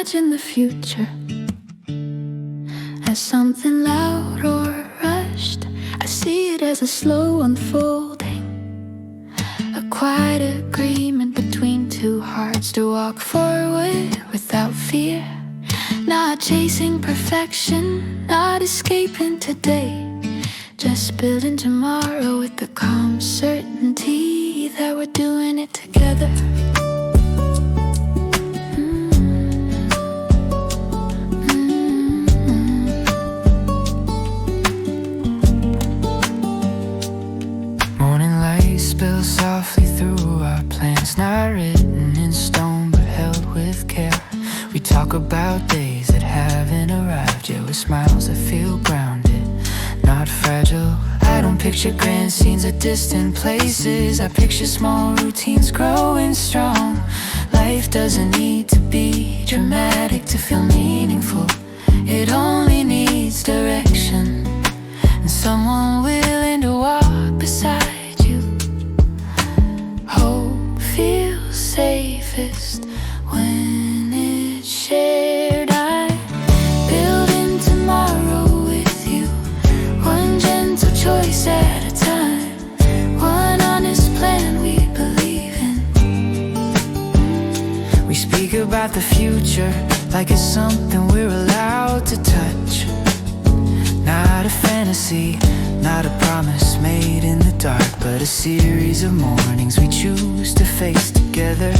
imagine the future as something loud or rushed. I see it as a slow unfolding, a quiet agreement between two hearts to walk forward without fear. Not chasing perfection, not escaping today, just building tomorrow with the calm certainty that we're doing it together. Morning light spills softly through our plans, not written in stone but held with care. We talk about days that haven't arrived yet, with smiles that feel grounded, not fragile. I don't picture grand scenes at distant places, I picture small routines growing strong. Life doesn't need to be dramatic to feel meaningful. It only needs direction and someone willing to walk beside you. Hope feels safest when it's shared. I'm building tomorrow with you, one gentle choice at a time, one honest plan we believe in. We speak about the future like it's something we're allowed to touch, not a fantasy, not a promise made in the dark, but a series of mornings we choose to face together.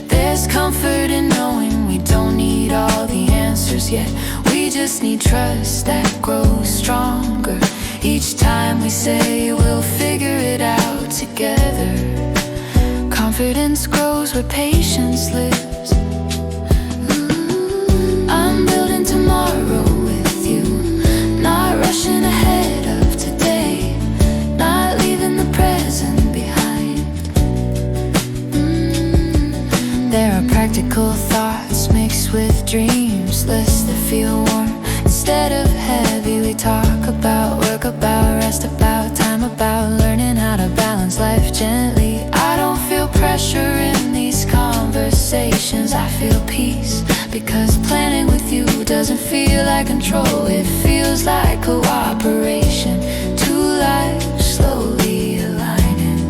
There's comfort in knowing we don't need all the answers yet. We just need trust that grows stronger each time we say we'll figure it out together. Confidence grows where patience lives. I'm building tomorrow with you, not rushing ahead of today, not leaving the present behind. There are practical thoughts mixed with dreams, lists that feel warm instead of heavy. We talk about work, about rest, about time, about learning how to balance life gently. I don't feel pressure in these conversations, I feel peace, because planning with you doesn't feel like control, it feels like cooperation. Two lives slowly aligning,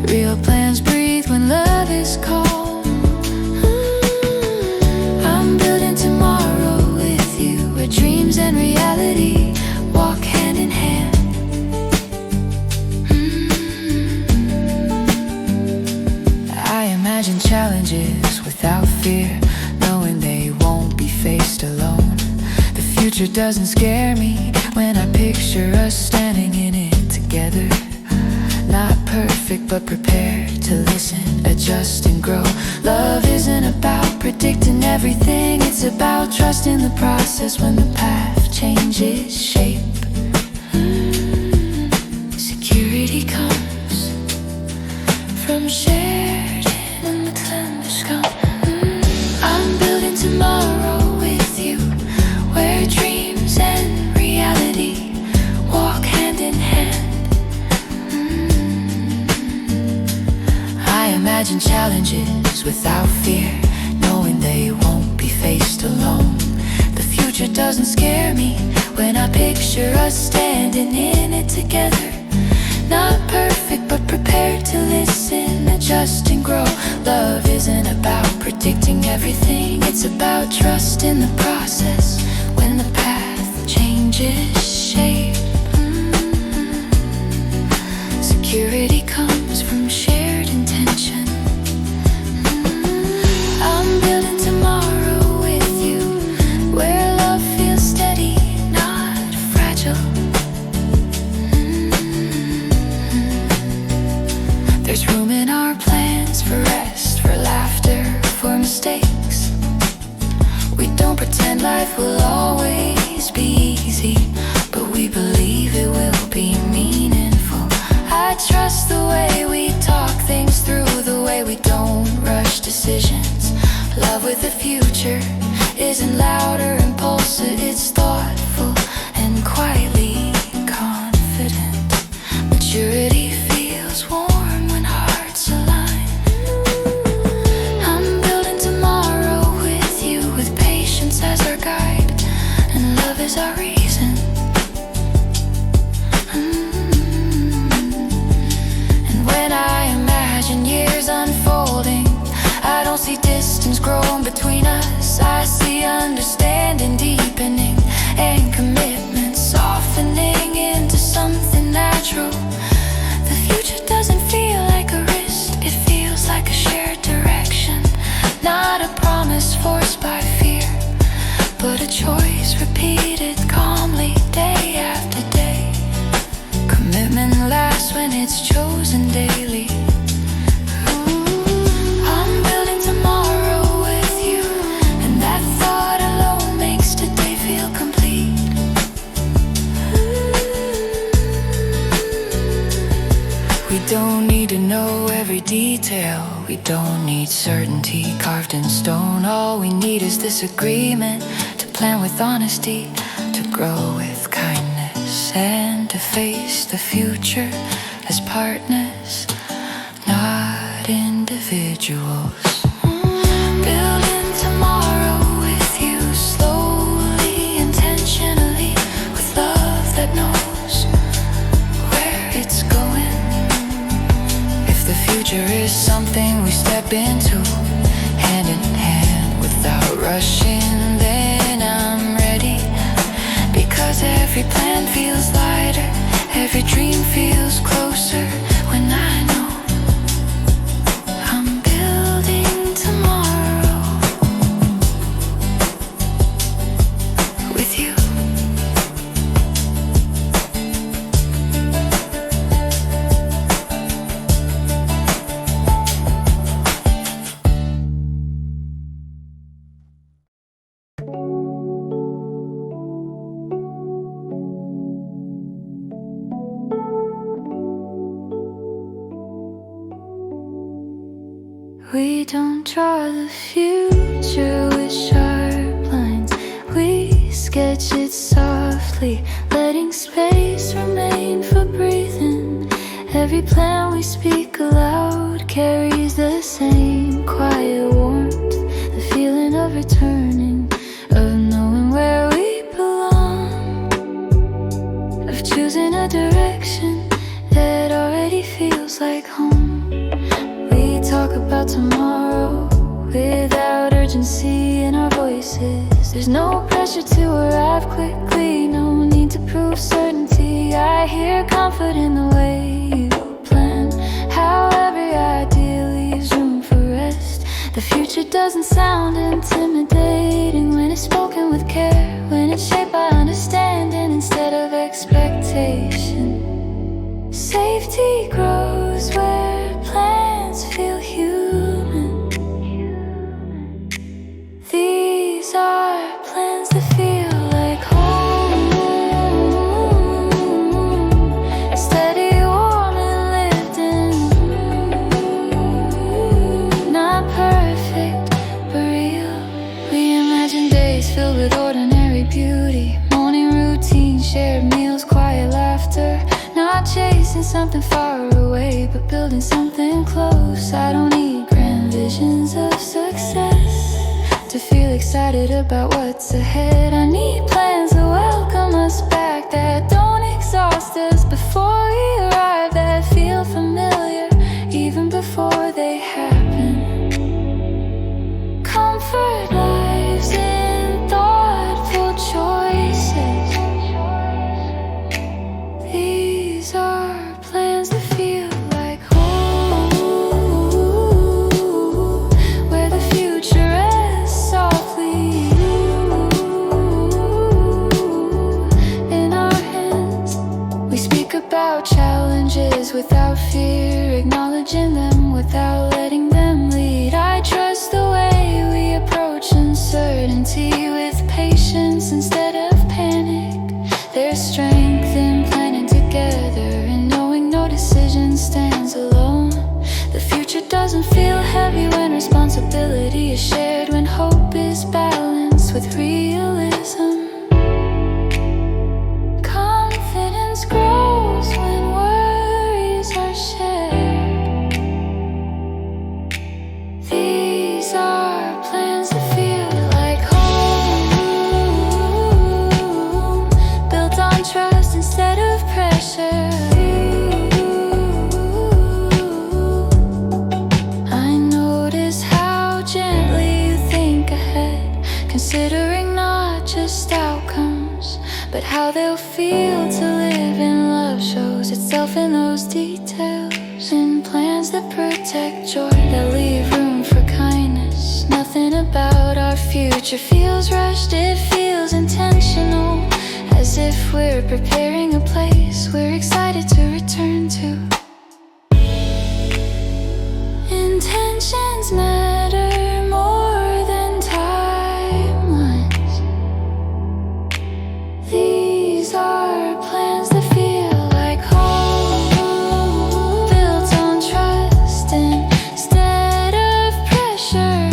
real plans breathe when love is calm. I'm building tomorrow with you, where dreams and reality walk hand in hand. I imagine challenges without fear, knowing they won't be faced alone. The future doesn't scare me when I picture us standing in it together. Not perfect but prepared to listen, adjust and grow. Love isn't about predicting everything, it's about trusting the process when the path changes shape. Security comes from shared in the cleanse come. I'm building tomorrow with you, where dreams and reality walk hand in hand. I imagine challenges without fear, knowing they won't be faced alone. The future doesn't scare me when I picture us standing in it together. Not perfect but prepared to listen, adjust and grow. Love isn't about predicting everything, it's about trust in the process when the path changes shape. Security comes from shared intention. I'm building tomorrow with you, where love feels steady, not fragile. There's room in our plans for rest, for laughter, for mistakes. We don't pretend life will always be easy, but we believe it will be meaningful. I trust the way we talk things through, the way we don't rush decisions. Love with the future isn't loud or impulsive, it's thoughtful and quietly confident. Maturity feels warm when hearts align. I'm building tomorrow with promise forced by fear, but a choice repeated calmly day after day. Commitment lasts when it's chosen daily. I'm building tomorrow with you, and that thought alone makes today feel complete. We don't need to know every detail. We don't need certainty carved in stone. All we need is this agreement to plan with honesty, to grow with kindness, and to face the future as partners, not individuals. Building tomorrow with you, slowly, intentionally, with love that knows where it's going. If the future is something we step into, hand in hand without rushing, then I'm ready. Because every plan feels lighter, every dream feels closer when I know I'm building tomorrow with you. We don't draw the future with sharp lines. We sketch it softly, letting space remain for breathing. Every plan we speak aloud carries the same quiet warmth, the feeling of returning, of knowing where we belong, of choosing a direction that already feels like home. We talk about tomorrow without urgency in our voices. There's no pressure to arrive quickly, no need to prove certainty. I hear comfort in the way you plan, how every idea leaves room for rest. The future doesn't sound intimidating when it's spoken with care, when it's shaped by understanding instead of expectation. Safety grows where plans feel human. These are plans that feel like home, steady, warm, and lived in. Not perfect, but real. We imagine days filled with ordinary beauty, morning routine, shared meals, quiet laughter. Not chasing something far away, but building something close. I don't need grand visions of success to feel excited about what's ahead. I need plans that welcome us back, that don't exhaust us before we arrive, that feel familiar even before they happen. Comfort lives in thoughtful choices. These are plans that feel like home, where the future rests softly in our hands. We speak about challenges without fear, acknowledging them without letting them lead. I trust the way we approach uncertainty with patience instead of panic. There's strength in planning together and knowing no decision stands alone. The future doesn't feel heavy when responsibility is shared, when hope is balanced with realism. Confidence grows when worries are shared. These are plans that feel like home, built on trust instead of pressure. I notice how gently you think ahead, considering not just outcomes, but how they'll feel to live in love. Shows itself in those details, in plans that protect joy, that leave room for kindness. Nothing about future feels rushed, it feels intentional, as if we're preparing a place we're excited to return to. Intentions matter more than timelines. These are plans that feel like home, built on trust instead of pressure.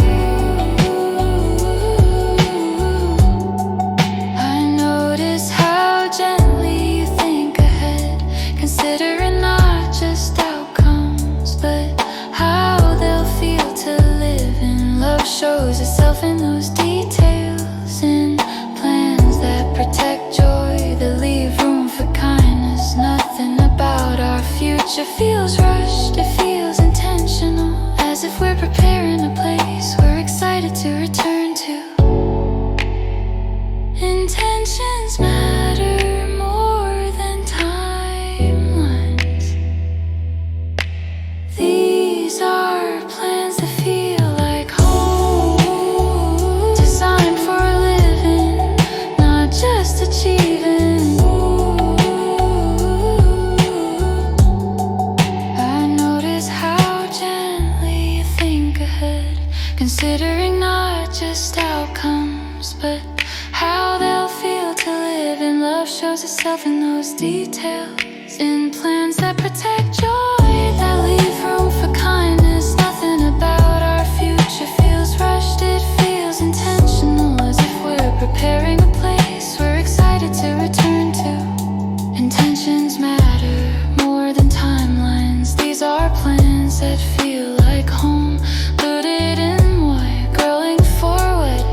I notice how gently you think ahead, considering not just outcomes, but how they'll feel to live in love. Shows itself in those details, in plans that protect joy, that leave room for kindness. Nothing about our future feels rushed, it feels intentional, as if we're preparing a place we're excited to return to. Intentions matter more than timelines. These are plans that feel like home, designed for living, not just achieving. I notice how gently you think ahead, considering not just outcomes, but how they'll feel to live in love. Shows itself in those details, in plans that protect joy, that leave room for kindness. Nothing about our future feels rushed, it feels intentional, as if we're preparing a place we're excited to return to. Intentions matter more than timelines. These are plans that feel like home, rooted in white, growing forward.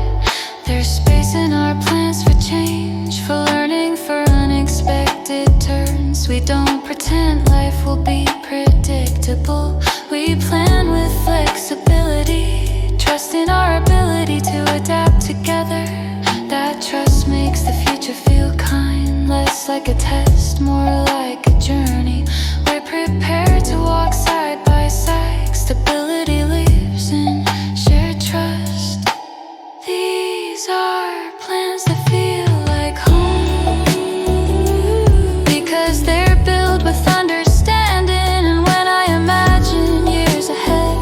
There's space in our plans for change, for learning, for unexpected turns. We don't pretend life will be predictable. We plan with flexibility, trusting our ability to adapt together. That trust makes the future feel kind, less like a test, more like a journey. We're prepared to walk side by side. Stability lives in shared trust. These are plans that feel like home, because they're built with understanding. And when I imagine years ahead,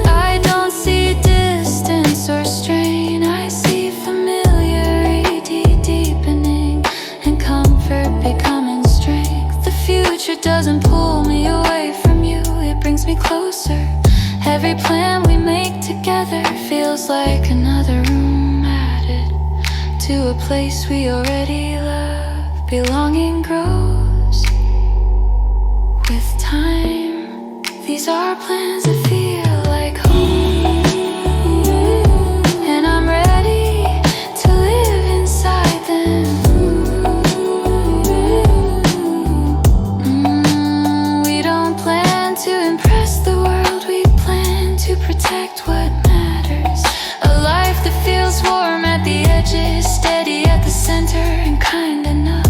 I don't see distance or strain. I see familiarity deepening, and comfort becoming strength. The future doesn't pull me away from you, it brings me closer. Every plan we make together feels like another room added to a place we already love. Belonging grows with time. These are plans that feel like home, and I'm ready to live inside them. We don't plan to impress the world, we plan to protect what matters. A life that feels warm at the edges, steady at the center, and kind enough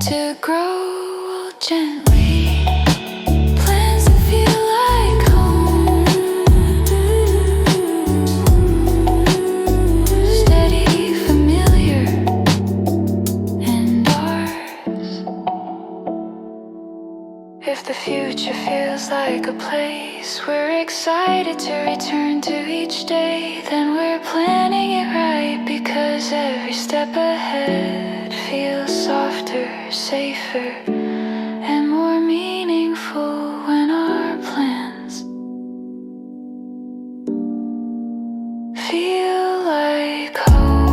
to grow gently. Plans that feel like home, steady, familiar, and ours. If the future feels like a place we're excited to return to each day, then we're planning it right, because every step ahead feels softer, safer, and more meaningful when our plans feel like home.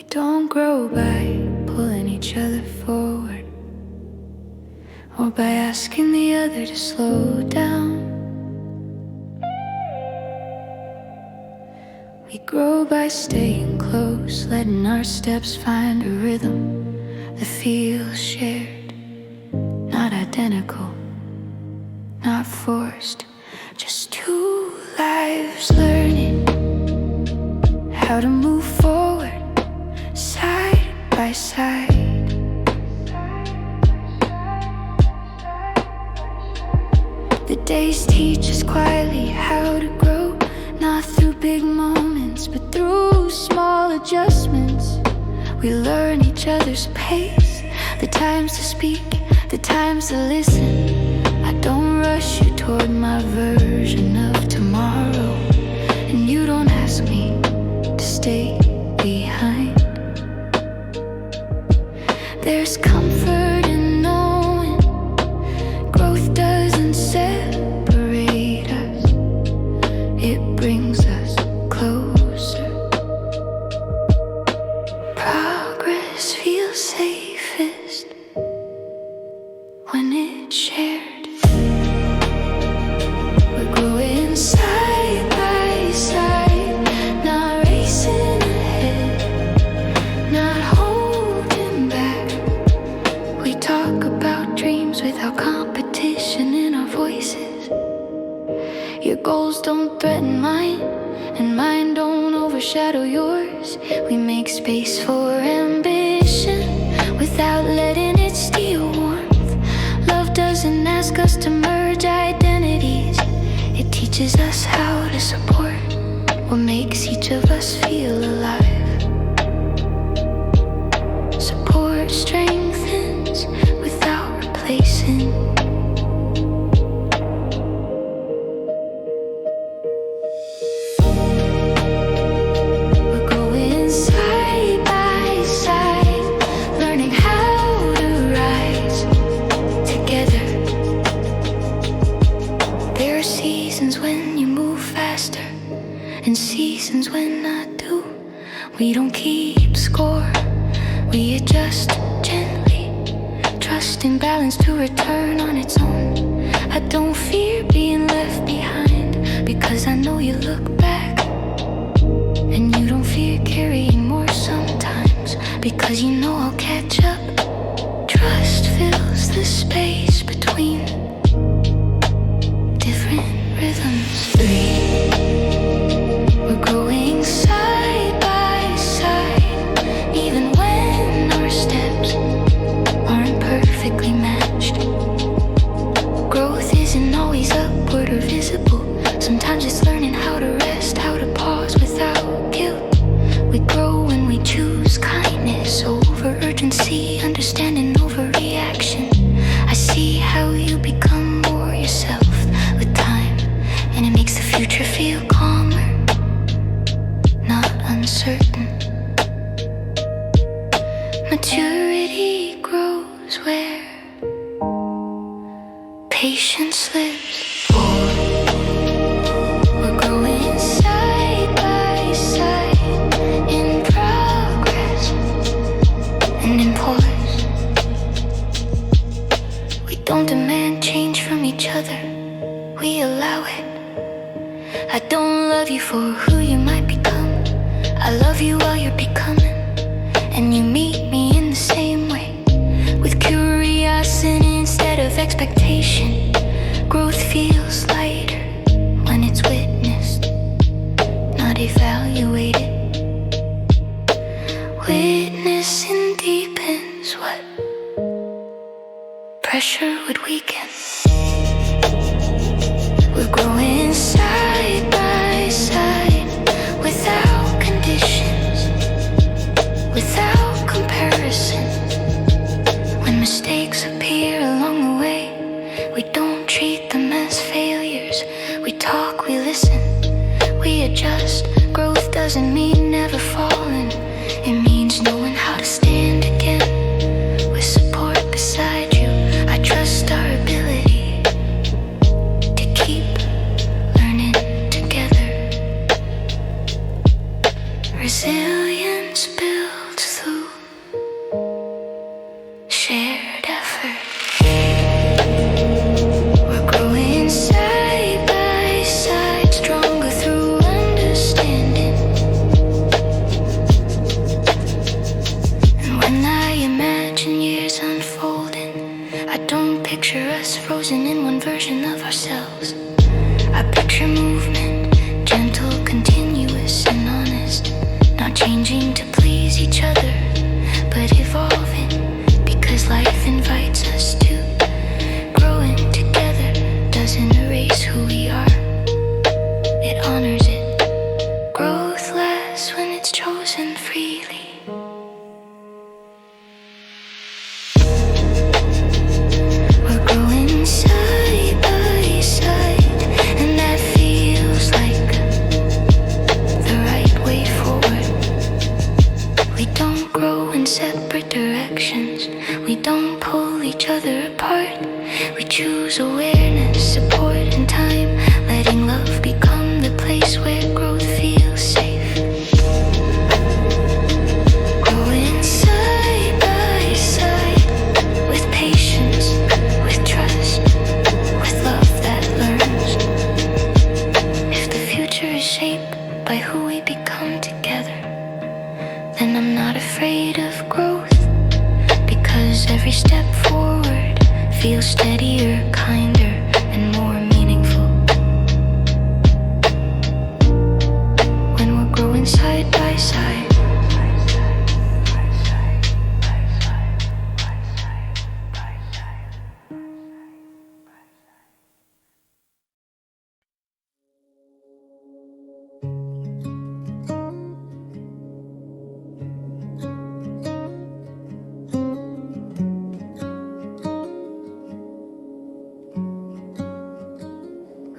Don't grow by pulling each other forward, or by asking the other to slow down. We grow grow by staying close, letting our steps find a rhythm that feels shared, not identical, not forced. Just two lives learning how to move forward, side by side. The days teach us quietly how to grow, not through big moments, but through small adjustments. We learn each other's pace, the times to speak, the times to listen. I don't rush you toward my version of tomorrow, and you don't ask me to stay behind. There's comfort in knowing growth doesn't separate us, it brings us closer. Progress feels safest when it's shared. We're growing side by side, not racing ahead, not holding back. We talk about dreams without competition in our voices. Your goals don't threaten mine, and mine don't overshadow yours. We make space for ambition without letting it steal warmth. Love doesn't ask us to merge identities, it teaches us how to support what makes each of us feel alive. Support strengthens without replacing. We're going side by side, learning how to rise together. There are seasons when you move faster, and seasons when I do. We don't keep score, we adjust gently, trusting balance to return on its own. I don't fear being left behind, because I know you look back. And you don't fear carrying more sometimes, because you know I'll catch up. Trust fills the space between different rhythms. 3, we're growing side by side, even when our steps aren't perfectly matched. Growth isn't always upward or visible. Sometimes it's learning how to rest, how to pause without guilt. We grow when we choose kindness over urgency, understanding over reaction. I see how you become more yourself with time, and it makes the future feel calmer, not uncertain. Maturity grows where patience lives. 4, we're growing side by side, in progress and in pause. We don't demand change from each other, we allow it. I don't love you for who you might become, I love you while you're becoming. And you meet me in the same way, with curiosity instead of expectation. Growth feels lighter when it's witnessed, not evaluated. Witnessing deepens what pressure would weaken. We're growing side by side, without conditions, without comparison. When mistakes appear along the way, we don't treat them as failures. We talk, we listen, we adjust. Growth doesn't mean never falling, it means knowing how to stand again. With support beside you, I trust our ability to keep learning together. Resilience builds through shared effort. We're growing side by side, stronger through understanding. changing to please each other, but evolving because life invites us to. Growing together doesn't erase who we are, it honors it. Growth lasts when it's chosen freely. We're growing side by side, and that feels like the right way forward. We don't grow in separate directions, we don't pull each other apart. We choose awareness, support, and time, letting love become the place where growth feels safe. Growing side by side, with patience, with trust, with love that learns. If the future is shaped by who we become together, then I'm not afraid of growth, because every step forward feels steadier, kinder, and more meaningful. When we're growing side by side.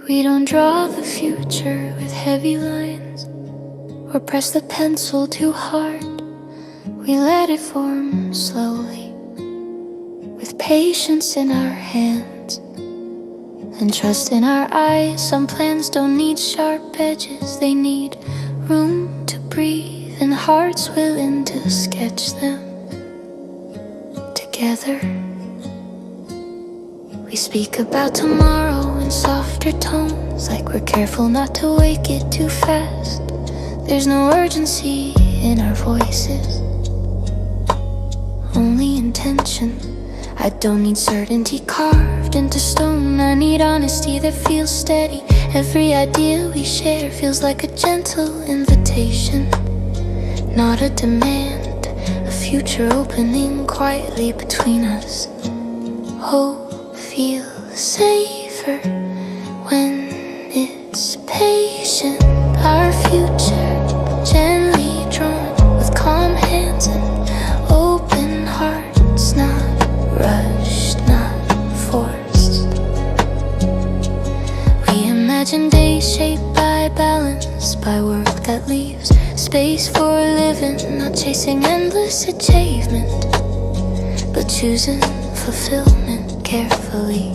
We don't draw the future with heavy lines or press the pencil too hard. We let it form slowly, with patience in our hands and trust in our eyes. Some plans don't need sharp edges, they need room to breathe and hearts willing to sketch them together. We speak about tomorrow in softer tones, like we're careful not to wake it too fast. There's no urgency in our voices, only intention. I don't need certainty carved into stone, I need honesty that feels steady. Every idea we share feels like a gentle invitation, not a demand. A future opening quietly between us. Hope feels safer when it's patient. Our future gently drawn with calm hands and open hearts, not rushed, not forced. We imagine days shaped by balance, by work that leaves space for living, not chasing endless achievement, but choosing fulfillment carefully.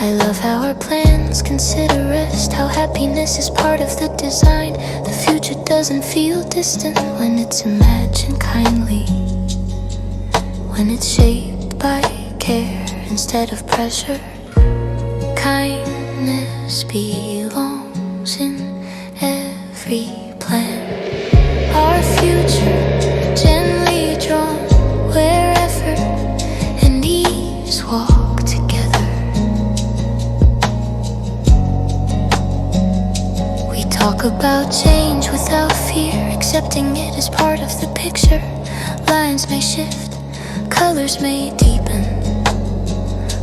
I love how our plans consider rest, how happiness is part of the design. The future doesn't feel distant when it's imagined kindly, when it's shaped by care instead of pressure. Kindness belongs in every plan. Our future gently drawn where effort and ease walk together. We talk about change without fear, accepting it as part of the picture. Lines may shift, colors may deepen,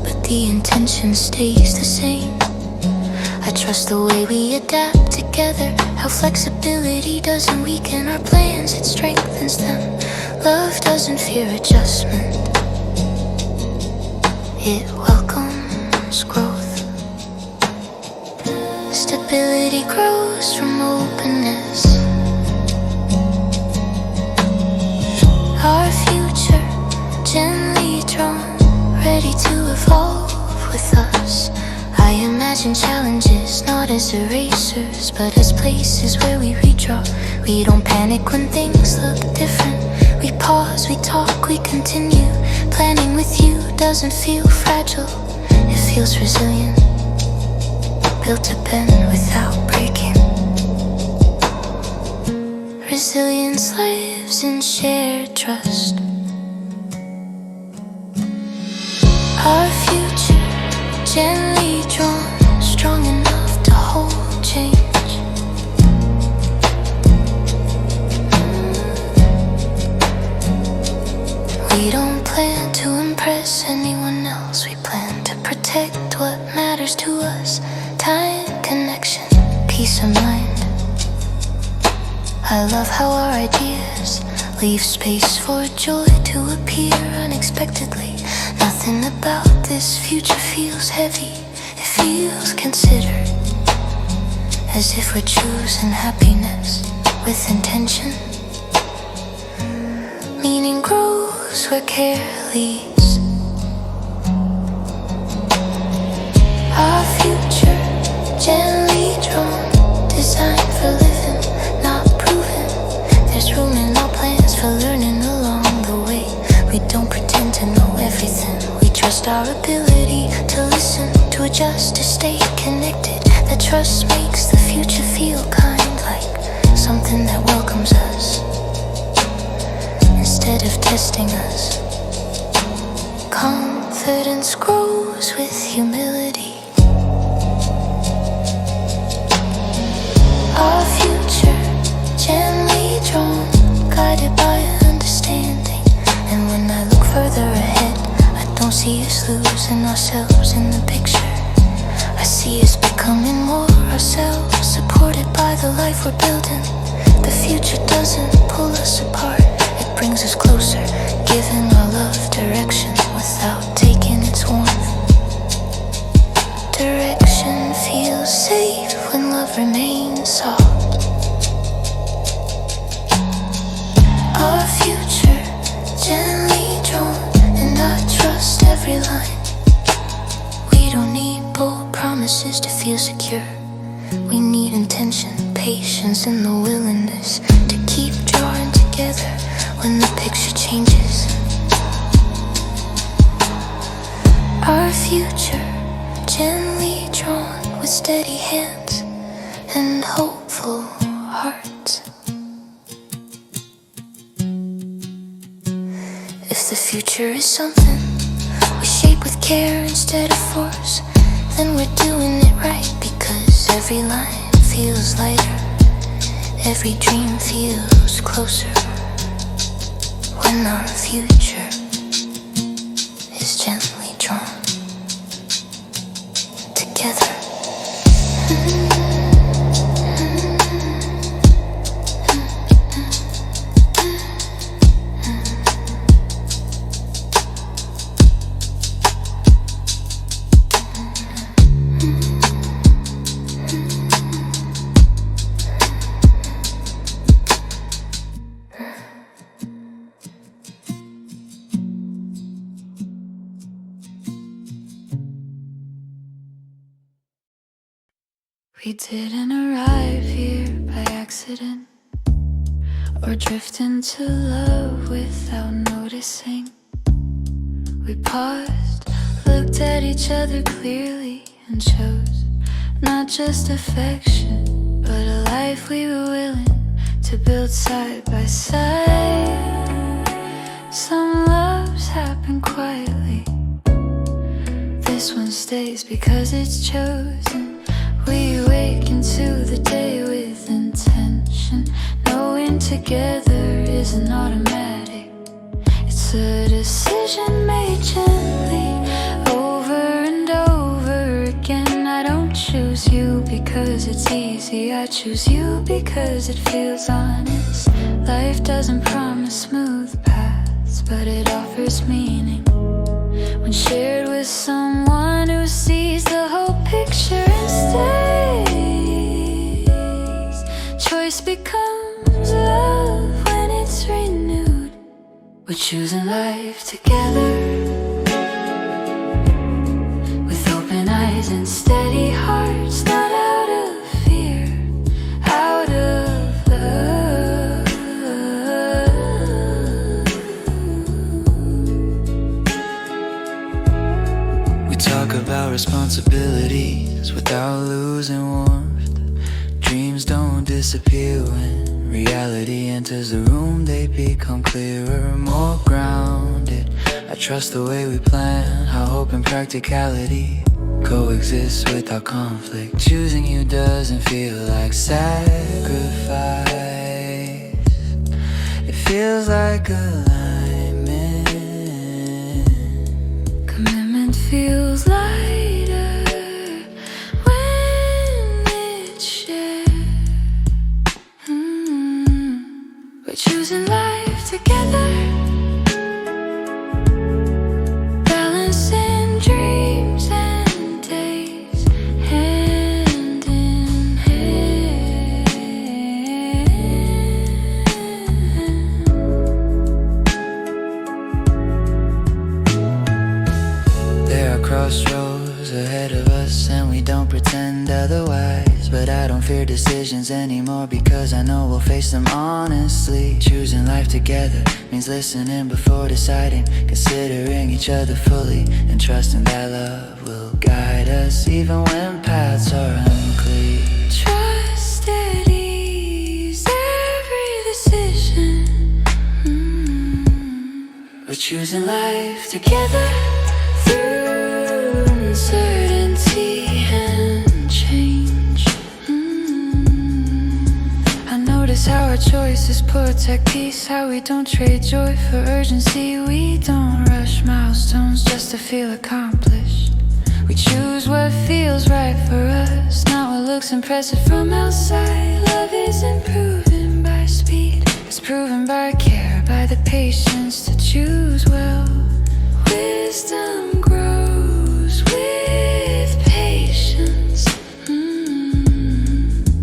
but the intention stays the same. I trust the way we adapt together, how flexibility doesn't weaken our plans, it strengthens them. Love doesn't fear adjustment, it welcomes growth. Stability grows from openness. Our future gently drawn, ready to evolve with us. I imagine challenges not as erasers, but as places where we redraw. We don't panic when things look different. We pause, we talk, we continue. Planning with you doesn't feel fragile, it feels resilient, built to bend without breaking. Resilience lives in shared trust. Our future gently drawn, strong enough to hold change. We don't plan to impress anyone else. We plan to protect what matters to us. Time, connection, peace of mind. I love how our ideas leave space for joy to appear unexpectedly. Nothing about this future feels heavy. It feels considered, as if we're choosing happiness with intention. Meaning grows where care leads. Our future, gently drawn, designed for living, not proven. There's room in our plans for learning along the way. We don't pretend to know everything. We trust our ability to listen, to adjust, to stay connected. That trust makes the future feel kind, like something that welcomes us instead of testing us. Confidence grows with humility. Our future, gently drawn, guided by understanding. And when I look further ahead, I don't see us losing ourselves in the picture. I see us becoming more ourselves, supported by the life we're building. The future doesn't pull us apart, it brings us closer, giving our love direction without taking its warmth. Direction feels safe when love remains soft. Our future, gently drawn, and I trust every line. We don't need bold promises to feel secure. We need intention, patience, and the willingness to keep drawing together when the picture changes. Our future, gently drawn with steady hands and hopeful hearts. If the future is something we shape with care instead of force, then we're doing it right, because every line feels lighter, every dream feels closer when our future is gently drawn together. We didn't arrive here by accident, or drift into love without noticing. We paused, looked at each other clearly, and chose not just affection, but a life we were willing to build side by side. Some loves happen quietly, this one stays because it's chosen. We awaken to the day with intention, knowing together isn't automatic. It's a decision made gently, over and over again. I don't choose you because it's easy, I choose you because it feels honest. Life doesn't promise smooth paths, but it offers meaning when shared with someone who sees the whole picture and stays. Choice becomes love when it's renewed. We're choosing life together, with open eyes and steady hearts, not out of fear, out of love. We talk about responsibilities without losing warmth. Dreams don't disappear when reality enters the room. They become clearer, more grounded. I trust the way we plan, how hope and practicality coexist without conflict. Choosing you doesn't feel like sacrifice, it feels like alignment. feels lighter when it's shared. We're choosing life together, balancing dreams and days, hand in hand. There are crossroads ahead of us, and we don't pretend otherwise. But I don't fear decisions anymore, because I know we'll face them honestly. Choosing life together means listening before deciding, considering each other fully, and trusting that love will guide us even when paths are unclear. Trust it ease every decision. We're choosing life Together through uncertainty and change. I notice how our choices protect peace, how we don't trade joy for urgency. We don't rush milestones just to feel accomplished. We choose what feels right for us, not what looks impressive from outside. Love isn't proven by speed, it's proven by care, by the patience to choose well. Wisdom grows with patience.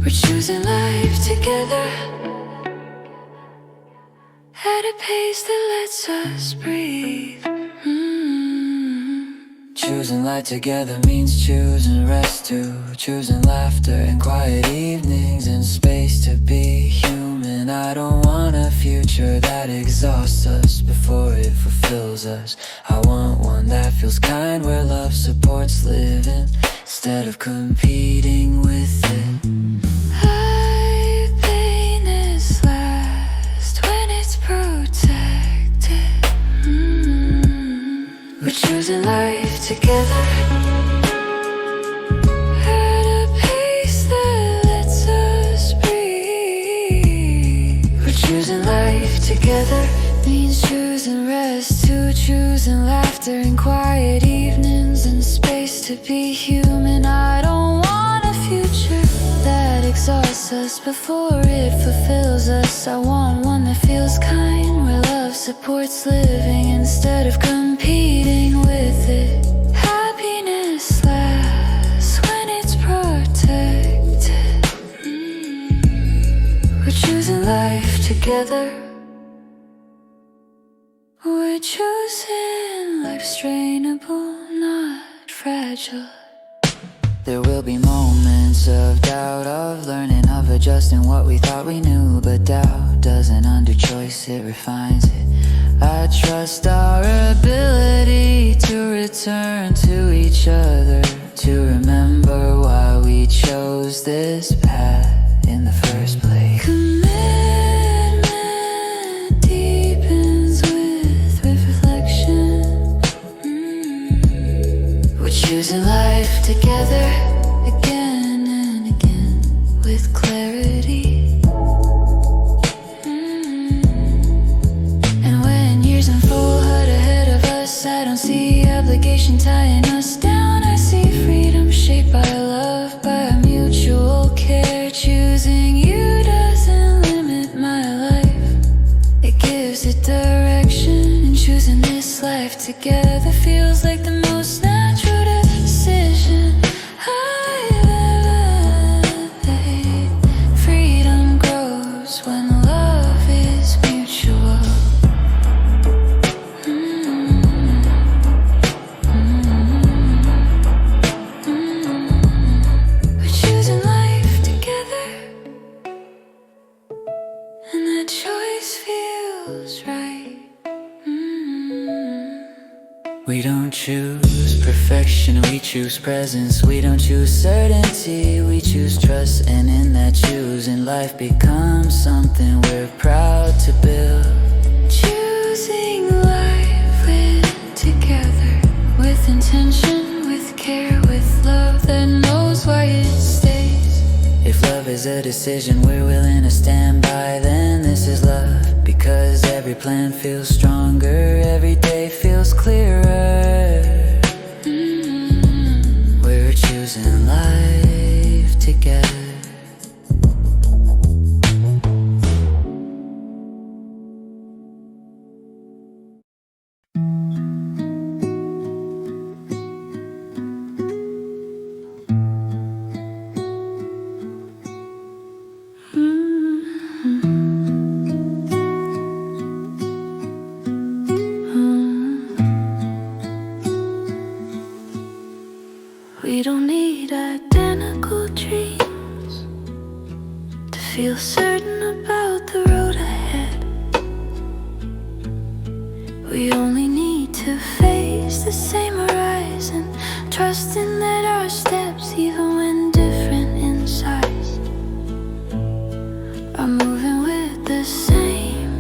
We're choosing life together at a pace that lets us breathe. Choosing life together means choosing rest too, choosing laughter and quiet evenings and space to be human. I don't want a future that exhausts us before it fulfills us. I want one that feels kind, where love supports living instead of competing with it. Happiness lasts when it's protected. We're choosing life together at a pace that lets us breathe. We're choosing life Together means choosing rest too, choosing laughter and quiet evenings and space to be human. I don't want a future that exhausts us before it fulfills us. I want one that feels kind, where love supports living instead of competing with it. Happiness lasts when it's protected. We're choosing life together. We're choosing life strainable, not fragile. There will be moments of doubt, of learning, of adjusting what we thought we knew. But doubt doesn't undo choice, it refines it. I trust our ability to return to each other, to remember why we chose this path in the first place. Commitment deepens with reflection. We're choosing life Together again and again with clarity. And when years unfold ahead of us, I don't see obligation tying us down. I see freedom shaped by love, by mutual care. Choosing you doesn't limit my life, it gives it direction. And choosing this life together feels like the most natural decision I've ever made. Freedom grows when love is mutual. We're choosing life together, and that choice feels right. We don't choose perfection, we choose presence. We don't choose certainty, we choose trust. And in that choosing, life becomes something we're proud to build. Choosing life with together, with intention, with care, with love that knows why it stays. If love is a decision we're willing to stand by, then this is love. Because every plan feels stronger, every day feels clearer. We only need to face the same horizon, trusting that our steps, even when different in size, are moving with the same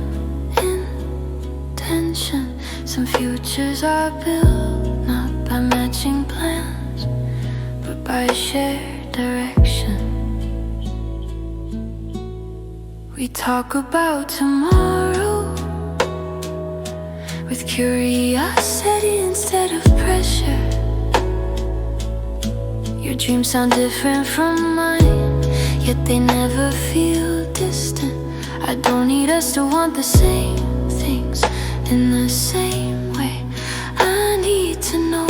intention. Some futures are built not by matching plans, but by shared direction. We talk about tomorrow with curiosity instead of pressure. Your dreams sound different from mine, yet they never feel distant. I don't need us to want the same things in the same way. I need to know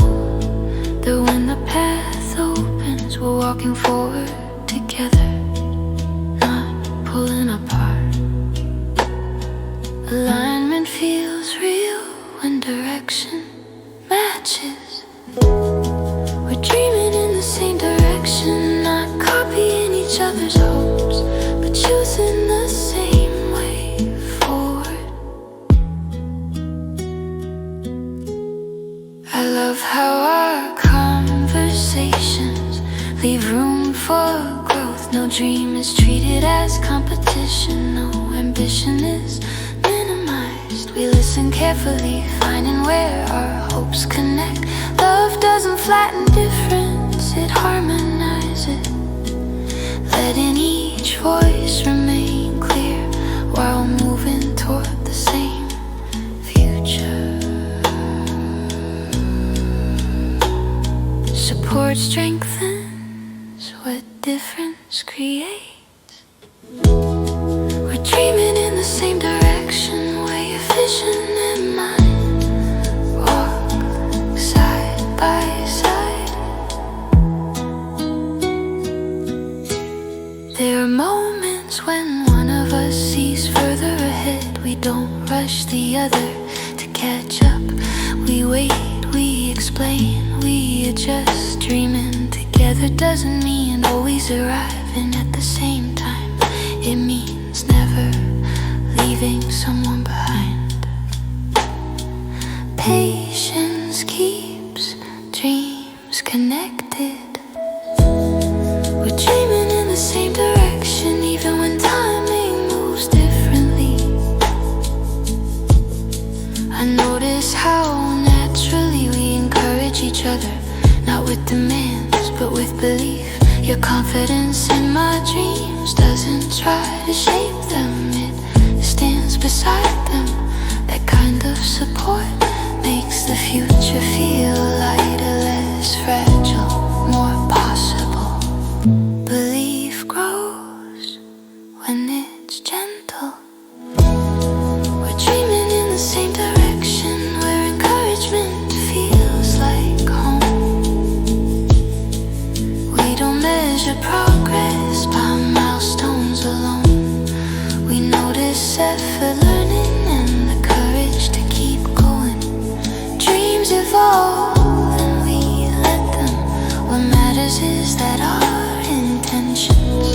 that when the path opens, we're walking forward together, not pulling apart. Alignment feels real when direction matches. We're dreaming in the same direction, not copying each other's hopes, but choosing the same way forward. I love how our conversations leave room for growth. No dream is treated as competition, no ambition is minimized. We listen carefully, finding where our hopes connect. Love doesn't flatten difference, it harmonizes, letting each voice remain clear while moving toward the same future. Support strengthens what difference creates. We're dreaming in the same direction, where your vision and mine walk side by side. There are moments when one of us sees further ahead. We don't rush the other to catch up. We wait, we explain, we adjust. Dreaming together doesn't mean always arriving at the same time. It means never leaving someone behind. Patience keeps dreams connected. We're dreaming in the same direction, even when timing moves differently. I notice how naturally we encourage each other, not with demands, but with belief. Your confidence in my dreams doesn't try to shape them, it stands beside them. That kind of support makes the future feel lighter, less fragile, more possible. Belief grows when it's gentle. We're dreaming in the same direction, where encouragement feels like home. We don't measure progress by milestones alone. We notice effort, learning, and the courage to keep going. Dreams evolve and we let them. What matters is that our intentions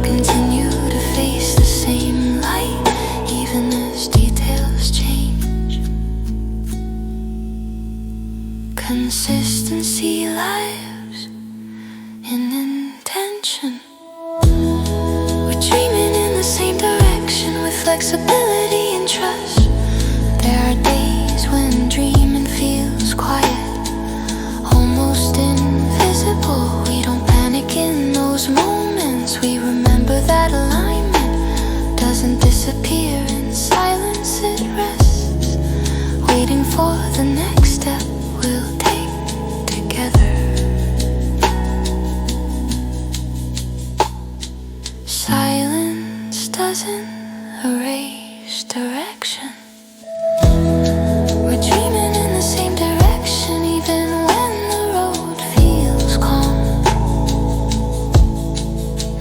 continue to face the same light, even as details change. Consistency lives in intention. We're dreaming in the same direction, with flexibility and trust. There are days when dreaming feels quiet, almost invisible. We don't panic in those moments. We remember that alignment doesn't disappear in silence, it rests, waiting for the next step we'll take together. Silence doesn't erase direction. We're dreaming in the same direction, even when the road feels calm.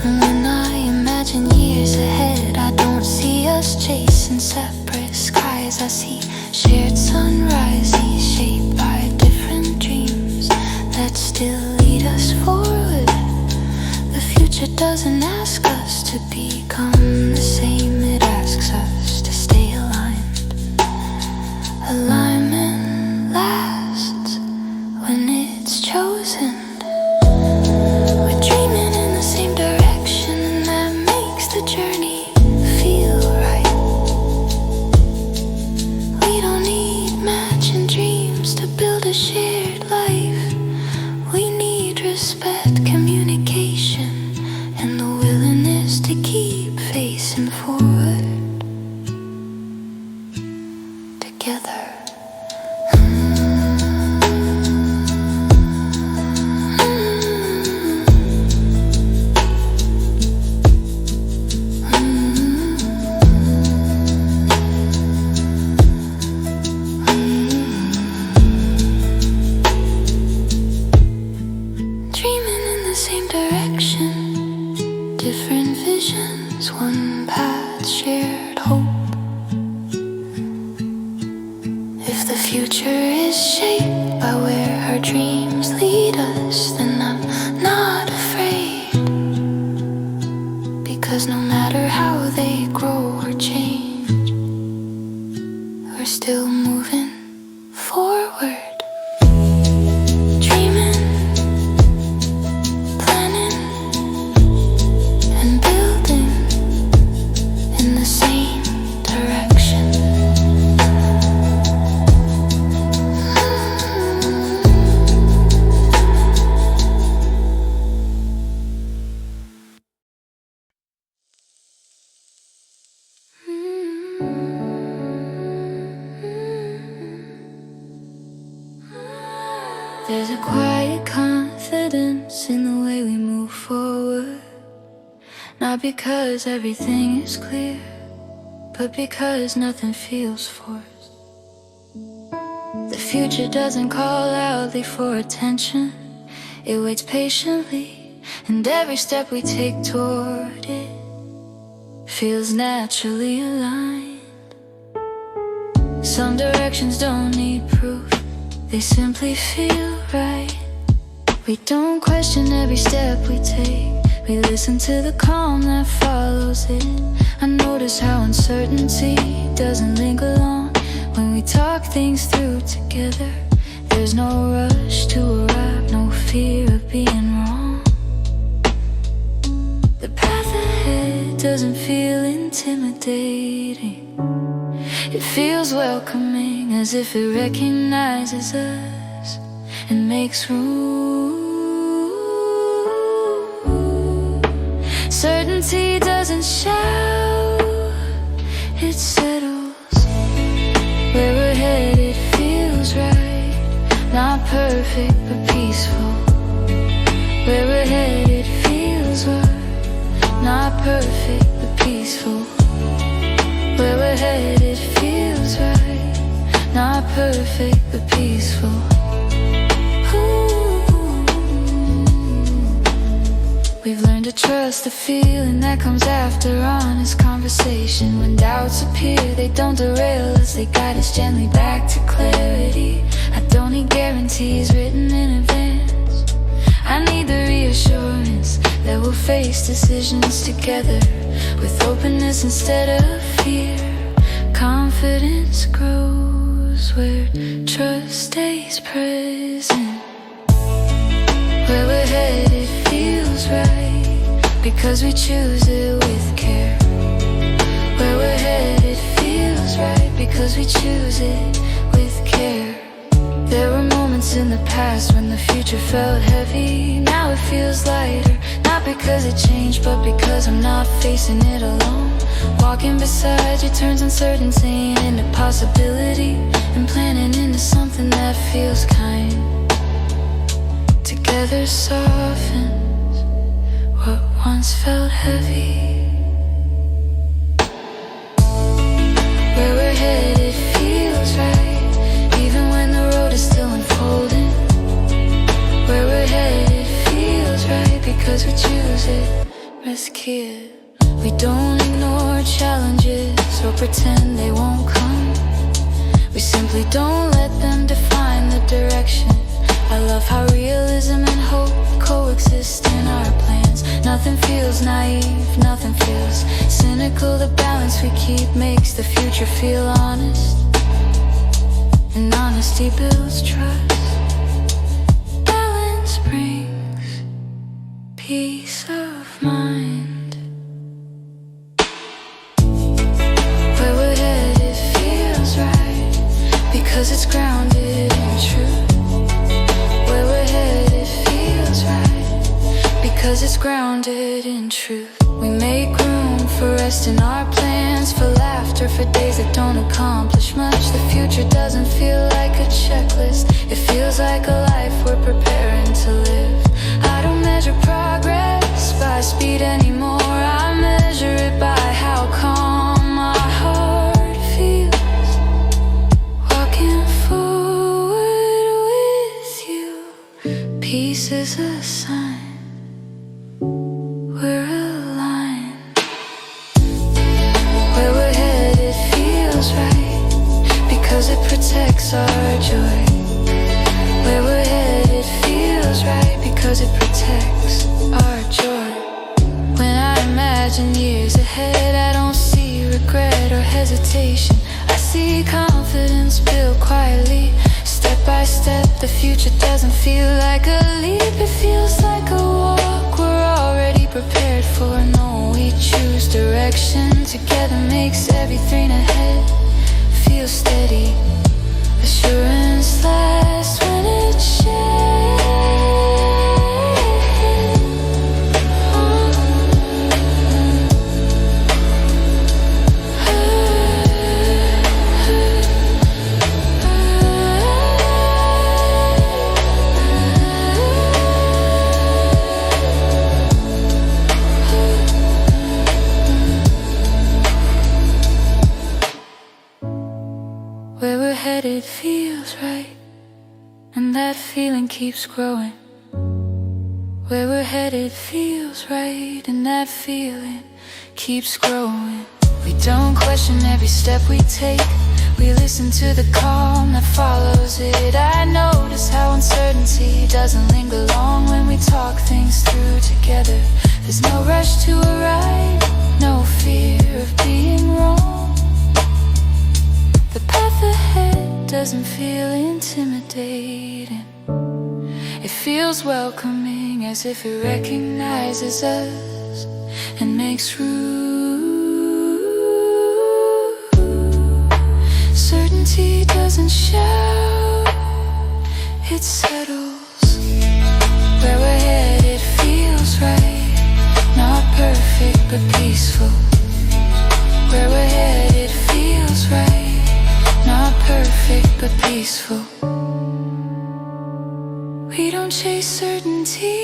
And when I imagine years ahead, I don't see us chasing separate skies. I see shared sunrises shaped by different dreams that still lead us forward. The future doesn't ask us to become the same, it asks us to stay aligned. Aligned. together. Dreaming in the same direction, different visions, one path, shared hope. If the future is shaped by where our dreams lead us, then I'm not afraid, because no matter how they grow or change, we're still moving forward. Dreaming, planning, and building in the same direction. There's a quiet confidence in the way we move forward, not because everything is clear, but because nothing feels forced. The future doesn't call loudly for attention, it waits patiently, and every step we take toward it feels naturally aligned. Some directions don't need proof, they simply feel right. We don't question every step we take, we listen to the calm that follows it. I notice how uncertainty doesn't linger long when we talk things through together. There's no rush to arrive, no fear of being wrong. The path ahead doesn't feel intimidating, it feels welcoming, as if it recognizes us and makes room. Certainty doesn't shout, it settles. Where we're headed feels right, not perfect but peaceful. Where we're headed feels right, not perfect but peaceful. Where we're headed feels right, not perfect but peaceful. We've learned to trust the feeling that comes after honest conversation. When doubts appear, they don't derail us, they guide us gently back to clarity. I don't need guarantees written in advance, I need the reassurance that we'll face decisions together with openness instead of fear. Confidence grows where trust stays present. Where we're headed feels right, because we choose it with care. Where we're headed feels right, because we choose it with care. There were moments in the past when the future felt heavy, now it feels lighter, not because it changed, but because I'm not facing it alone. Walking beside you turns uncertainty into possibility, and planning into something that feels kind. Together softens what once felt heavy. Where we're headed feels right, even when the road is still unfolding. Where we're headed feels right, because we choose it, risk it. We don't ignore challenges or pretend they won't come, we simply don't let them define the direction. I love how realism and hope coexist in our plans. Nothing feels naive, nothing feels cynical. The balance we keep makes the future feel honest, and honesty builds trust. Balance brings peace of mind. Where we're headed feels right, because it's grounded in truth. Where we're headed feels right, because it's grounded in truth. We make room for rest in our plans, for laughter, for days that don't accomplish much. The future protects our joy. Where we're headed feels right because it protects our joy. When I imagine years ahead, I don't see regret or hesitation. I see confidence built quietly, step by step. The future doesn't feel like a leap, it feels like a walk we're already prepared for. No, we choose direction together, makes everything ahead feel steady. Assurance lasts when it's shared. Where we're headed feels right, and that feeling keeps growing. Where we're headed feels right, and that feeling keeps growing. We don't question every step we take, we listen to the calm that follows it. I notice how uncertainty doesn't linger long when we talk things through together. There's no rush to arrive, no fear of being wrong. The path ahead doesn't feel intimidating. It feels welcoming, as if it recognizes us and makes room. Certainty doesn't shout, it settles. Where we're headed feels right, not perfect but peaceful. Where we're headed feels right, not perfect but peaceful. We don't chase certainty,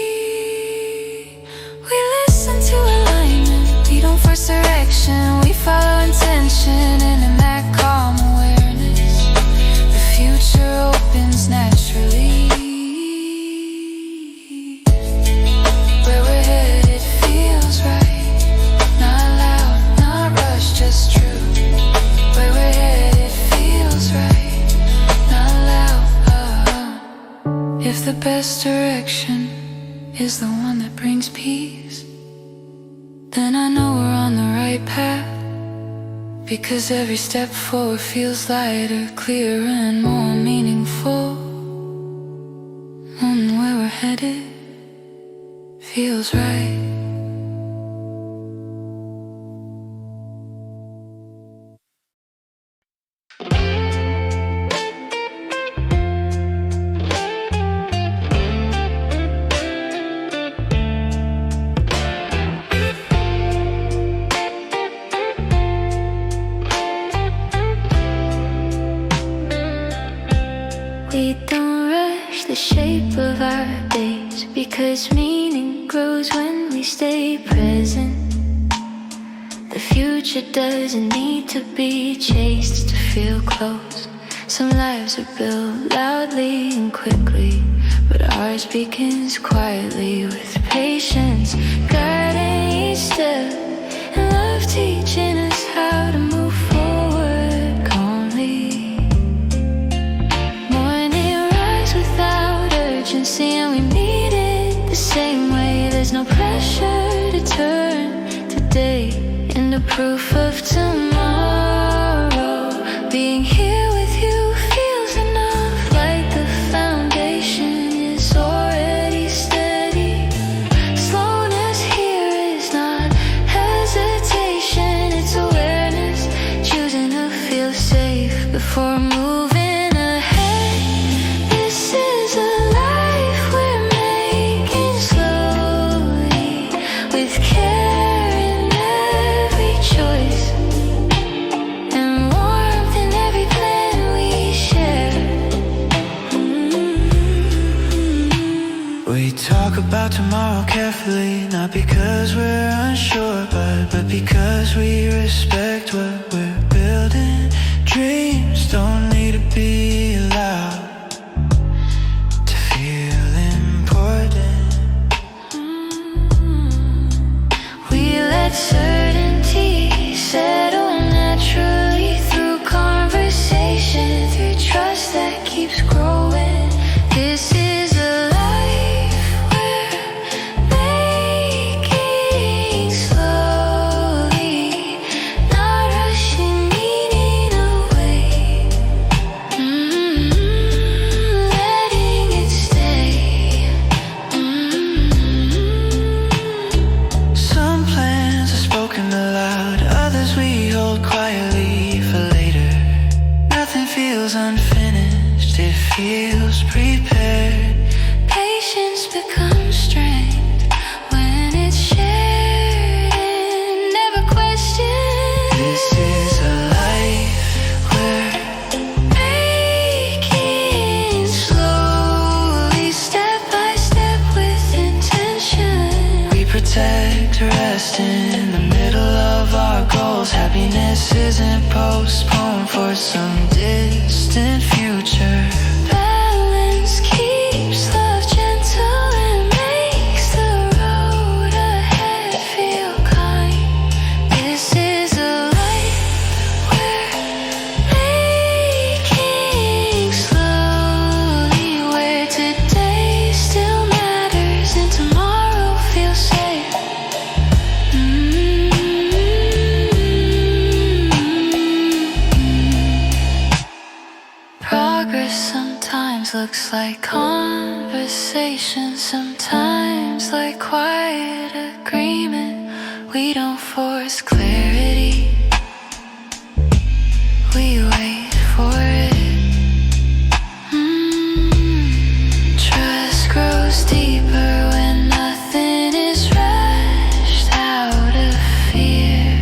we listen to alignment. We don't force direction, we follow intention. And in that calm awareness, the future opens naturally. Where we're headed feels right, not loud, not rushed, just true. Where we're headed feels right, not loud. If the best direction is the one that brings peace, then I know we're on the right path. Because every step forward feels lighter, clearer and more meaningful. And where we're headed feels right. We don't rush the shape of our days, because meaning grows when we stay present. The future doesn't need to be chased to feel close. Some lives are built loudly and quickly, but ours begins quietly, with patience guiding each step, and love teaching us how to move forward calmly. Morning rise without urgency, and we meet it the same way. There's no pressure to turn today into proof of tomorrow. Being here with you feels enough, like the foundation is already steady. Slowness here is not hesitation, it's awareness, choosing to feel safe before moving ahead. This is a life we're making slowly, with care in every choice, and warmth in every plan we share. We talk about tomorrow carefully, not because we're unsure, but because we respect what we're building. Dreams don't need to be loud to feel important. We let certainty settle naturally through conversation, through trust that feels unfinished, it feels prepared. Patience becomes strength when it's shared and never questioned. This is a life we're making slowly, step by step with intention. We protect, rest in the middle of our goals. Happiness isn't postponed for some distant future. Balance keeps love gentle and makes the road ahead feel kind. This is a life we're making slowly, where today still matters and tomorrow feels safe. Progress sometimes looks like conversation, sometimes like quiet agreement. We don't force clarity, we wait for it. Trust grows deeper when nothing is rushed out of fear.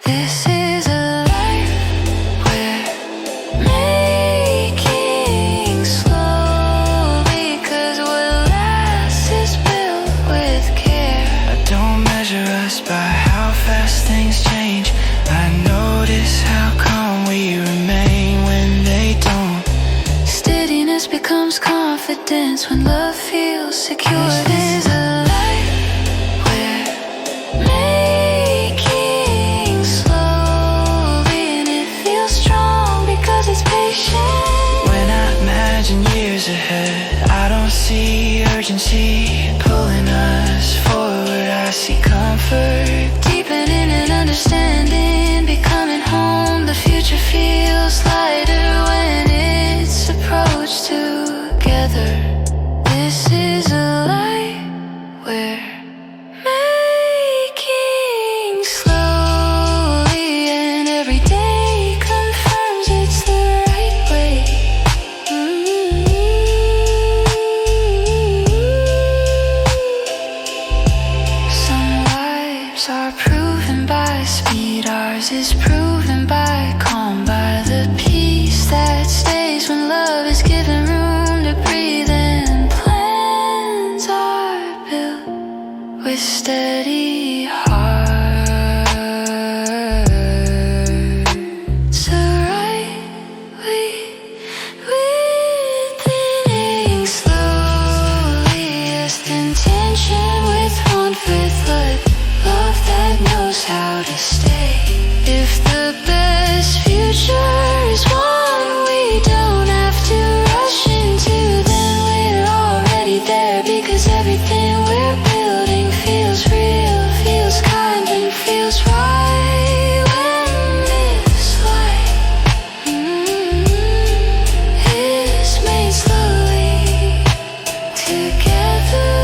This is a life we're making slowly, 'cause what lasts is built with care. I don't measure us by how fast things change. I notice how calm we remain when they don't. Steadiness becomes confidence when love feels secure. This is a life we're making slowly, and it feels strong because it's patient. When I imagine years ahead, I don't see urgency pulling us forward. I see comfort Deepening and understanding, becoming home. The future feels lighter when it's approached together. This is a life we're making slowly, and every day confirms it's the right way. Some lives are proven by speed, ours is proven by calm, by the peace that stays when love is given room to breathe, and plans are built with steady hearts. So rightly within slowly, just intention with warmth, with love that knows how to stay. If the best future is one we don't have to rush into, then we're already there, because everything we're building feels real, feels kind, and feels right. When this life is made slowly together.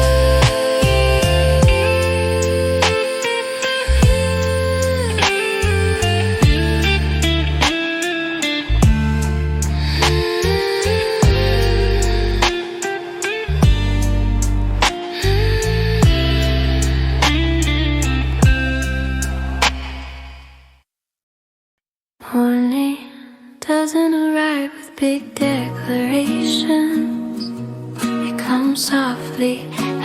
Morning doesn't arrive with big declarations. It comes softly,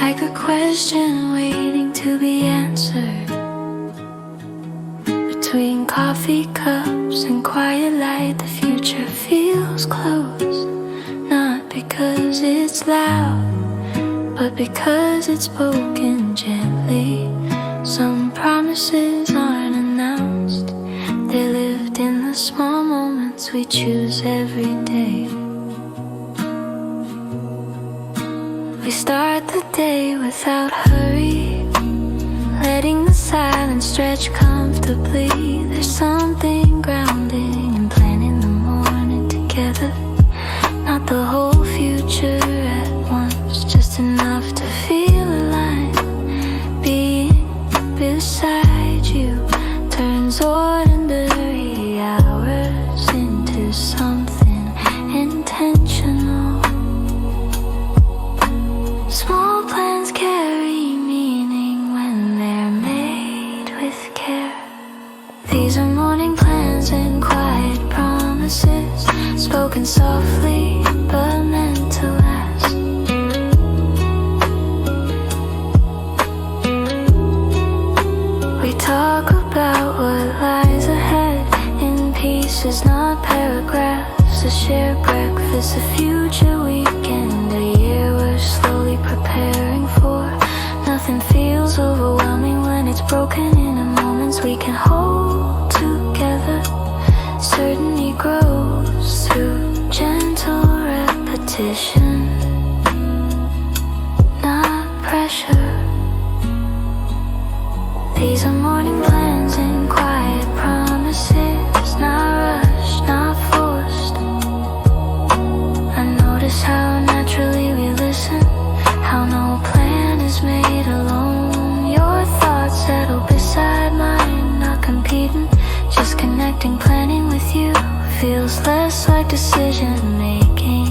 like a question waiting to be answered. Between coffee cups and quiet light, the future feels close. Not because it's loud, but because it's spoken gently. Some promises aren't announced, they're lived in the small moments we choose every day. We start the day without hurry, letting the silence stretch comfortably. There's something grounding in planning the morning together. Not the whole future at once, just enough to feel aligned. Being beside you turns ordinary hours softly but meant to last. We talk about what lies ahead in pieces, not paragraphs. A shared breakfast, a future weekend, a year we're slowly preparing for. Nothing feels overwhelming when it's broken into moments we can hold together. Certainty grows through gentle repetition, not pressure. These are morning plans and quiet promises, not rushed, not forced. I notice how naturally we listen, how no plan is made alone. Your thoughts settle beside mine, not competing, just connecting. Planning with you feels less like decision making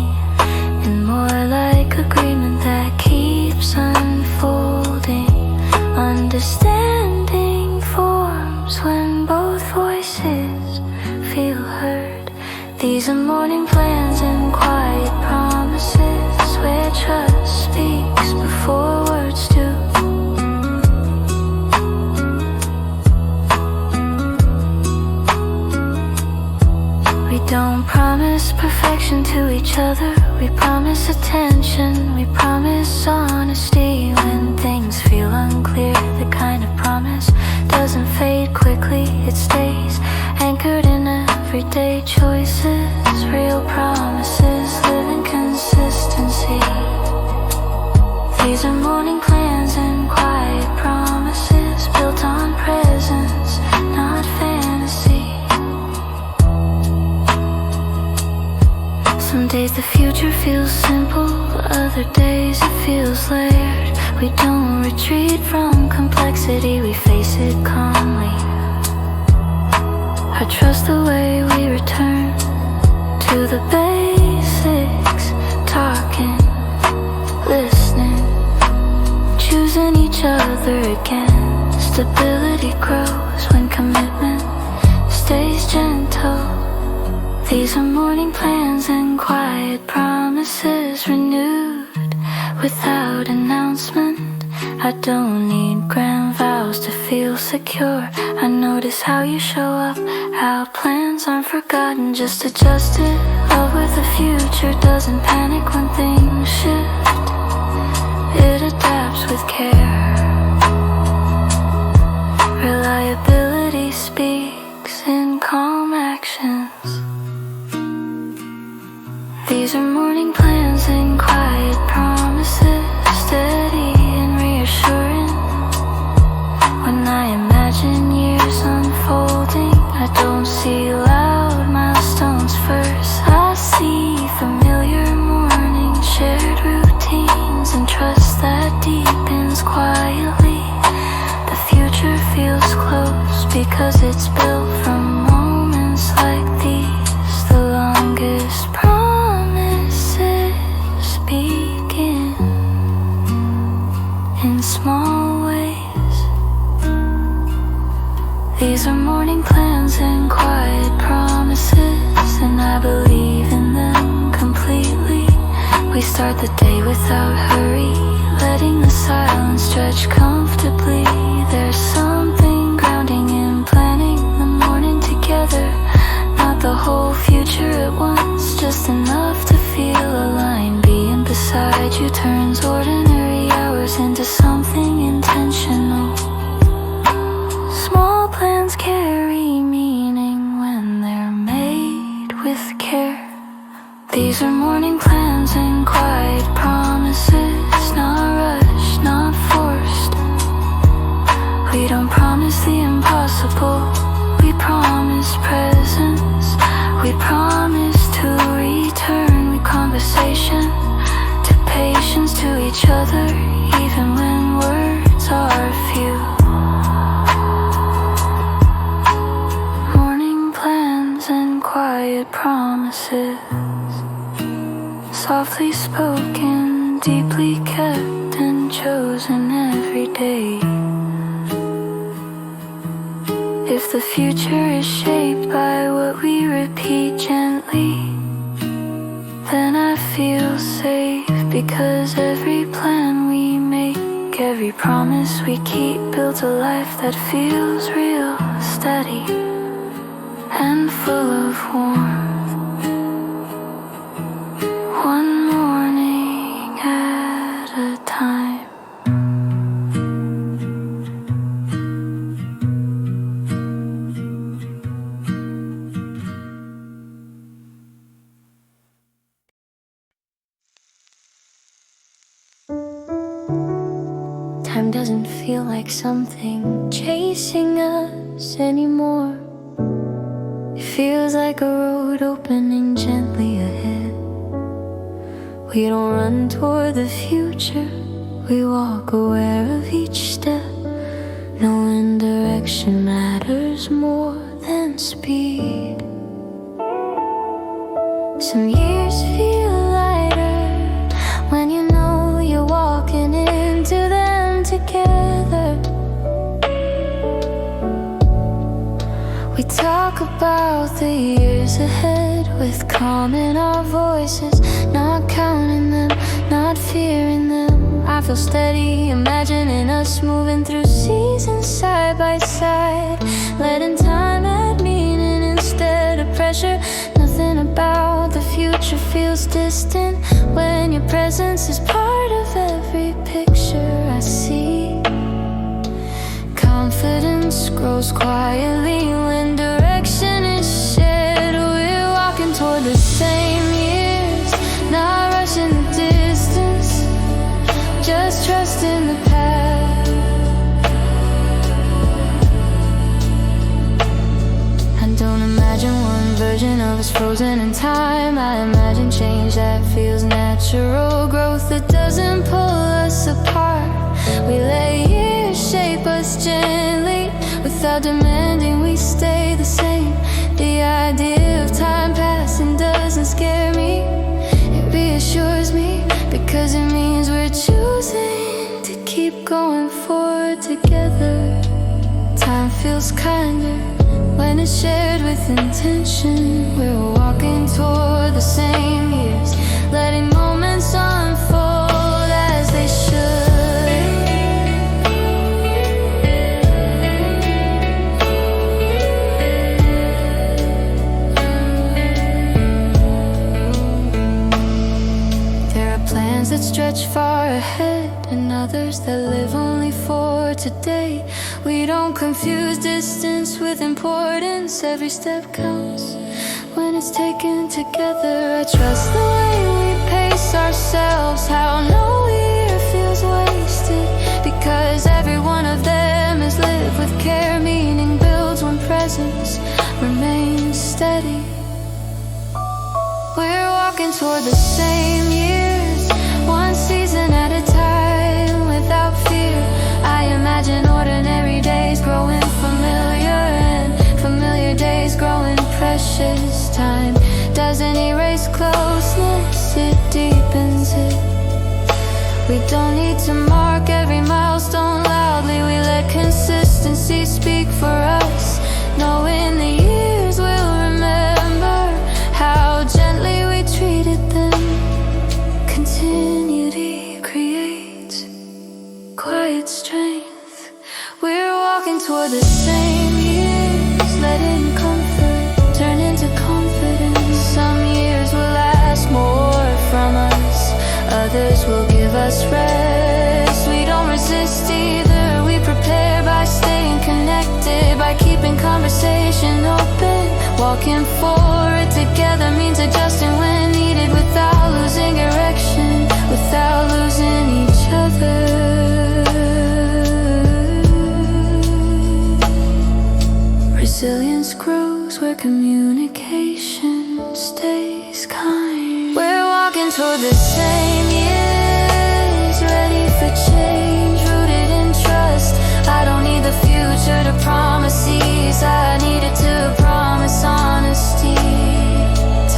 and more like agreement that keeps unfolding. Understanding forms when both voices feel heard. These are morning plans and quiet promises, where trust speaks before words do. We don't promise perfection to each other. We promise attention, we promise honesty when things feel unclear. The kind of promise doesn't fade quickly, it stays anchored in everyday choices. Real promises live in consistency. These are morning plans and quiet promises, built on presence, not fantasy. Some days the future feels simple, other days it feels layered. We don't retreat from complexity, we face it calmly. I trust the way we return to the basics, talking, listening, choosing each other again. Stability grows when commitment stays gentle. These are morning plans and quiet promises, renewed without announcement. I don't need grand vows to feel secure. I notice how you show up, how plans aren't forgotten, just adjusted. Love with the future doesn't panic when things shift, it adapts with care. Reliability speaks in calm actions. These are morning plans and quiet promises, steady and reassuring. When I imagine years unfolding, I don't see loud milestones first. I see familiar mornings, shared routines, and trust that deepens quietly. The future feels close because it's built from moments like these. The longest begin in small ways. These are morning plans and quiet promises, and I believe in them completely. We start the day without hurry, letting the silence stretch comfortably. There's something grounding in planning the morning together, not the whole future at once, just enough to feel aligned. Beside you turns ordinary hours into something intentional. Small plans carry meaning when they're made with care. These are morning plans and quiet promises, not rushed, not forced. We don't promise the impossible, we promise presence. We promise to return with conversation, patience to each other, even when words are few. Morning plans and quiet promises, softly spoken, deeply kept and chosen every day. If the future is shaped by what we repeat gently, Because every plan we make, every promise we keep, builds a life that feels real, steady, and full of warmth. One morning at a time. Time doesn't feel like something chasing us anymore. It feels like a road opening gently ahead. We don't run toward the future, we walk aware of each step, knowing direction matters more than speed. Some years feel lighter when you know you're walking into them together. We talk about the years ahead with calm in our voices, not counting them, not fearing them. I feel steady, imagining us moving through seasons side by side, letting time add meaning instead of pressure. Nothing about the future feels distant when your presence is part of every picture I see. Confidence grows quietly when direction is shared. We're walking toward the same years, not rushing the distance, just trusting the path. I don't imagine one version of us frozen in time. I imagine change that feels natural, growth that doesn't pull us apart. We let years shape us gently, without demanding we stay the same. The idea of time passing doesn't scare me, it reassures me, because it means we're choosing to keep going forward together. Time feels kinder when it's shared with intention. We're walking toward the same years, letting moments unfold as they should. There are plans that stretch far ahead, and others that live only for today. We don't confuse distance with importance. Every step counts when it's taken together. I trust the way we pace ourselves, how no year feels wasted, because every one of them is lived with care. Meaning builds when presence remains steady. We're walking toward the same years, one season at a time, without fear. I imagine ordinary days growing familiar, and familiar days growing precious. Time doesn't erase closeness, it deepens it. We don't need to mark every milestone loudly. We let consistency speak for us, knowing the years will remember how gently we treated them. Continuity creates quiet strength. We're walking toward the same years, letting comfort turn into confidence. Some years will last more from us, others will give us rest. We don't resist either, we prepare by staying connected, by keeping conversation open. Walking forward together means adjusting when needed, without losing direction, without losing each other. Resilience grows where communication stays kind. We're walking toward the same years, ready for change, rooted in trust. I don't need the future to promise ease, I needed to promise honesty.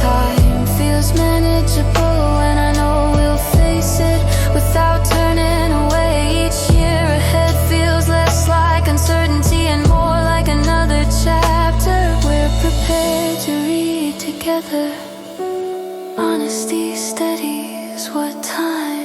Time feels manageable when I know we'll face it, without turning away. Each year ahead feels less like uncertainty and more like another chapter. We're prepared to read together. Honesty steadies what time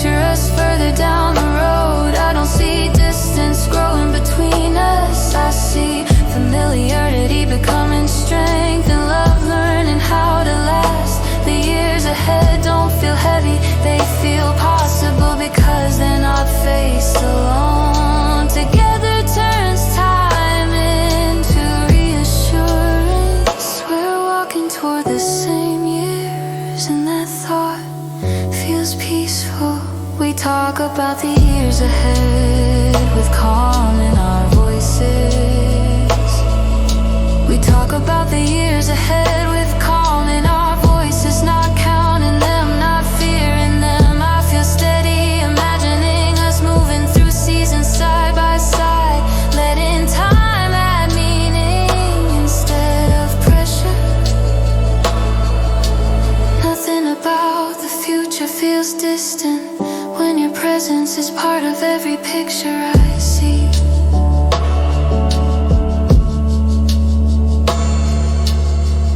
picture us further down the road. I don't see distance growing between us. I see familiarity becoming strength, and love learning how to last. The years ahead don't feel heavy, they feel possible because they're not faced alone. Together turns time into reassurance. We're walking toward the same years, and that thought feels peaceful. We talk about the years ahead with calm in our voices. We talk about the years ahead with calm in our voices, not counting them, not fearing them. I feel steady, imagining us moving through seasons side by side, letting time add meaning instead of pressure. Nothing about the future feels distant when your presence is part of every picture I see.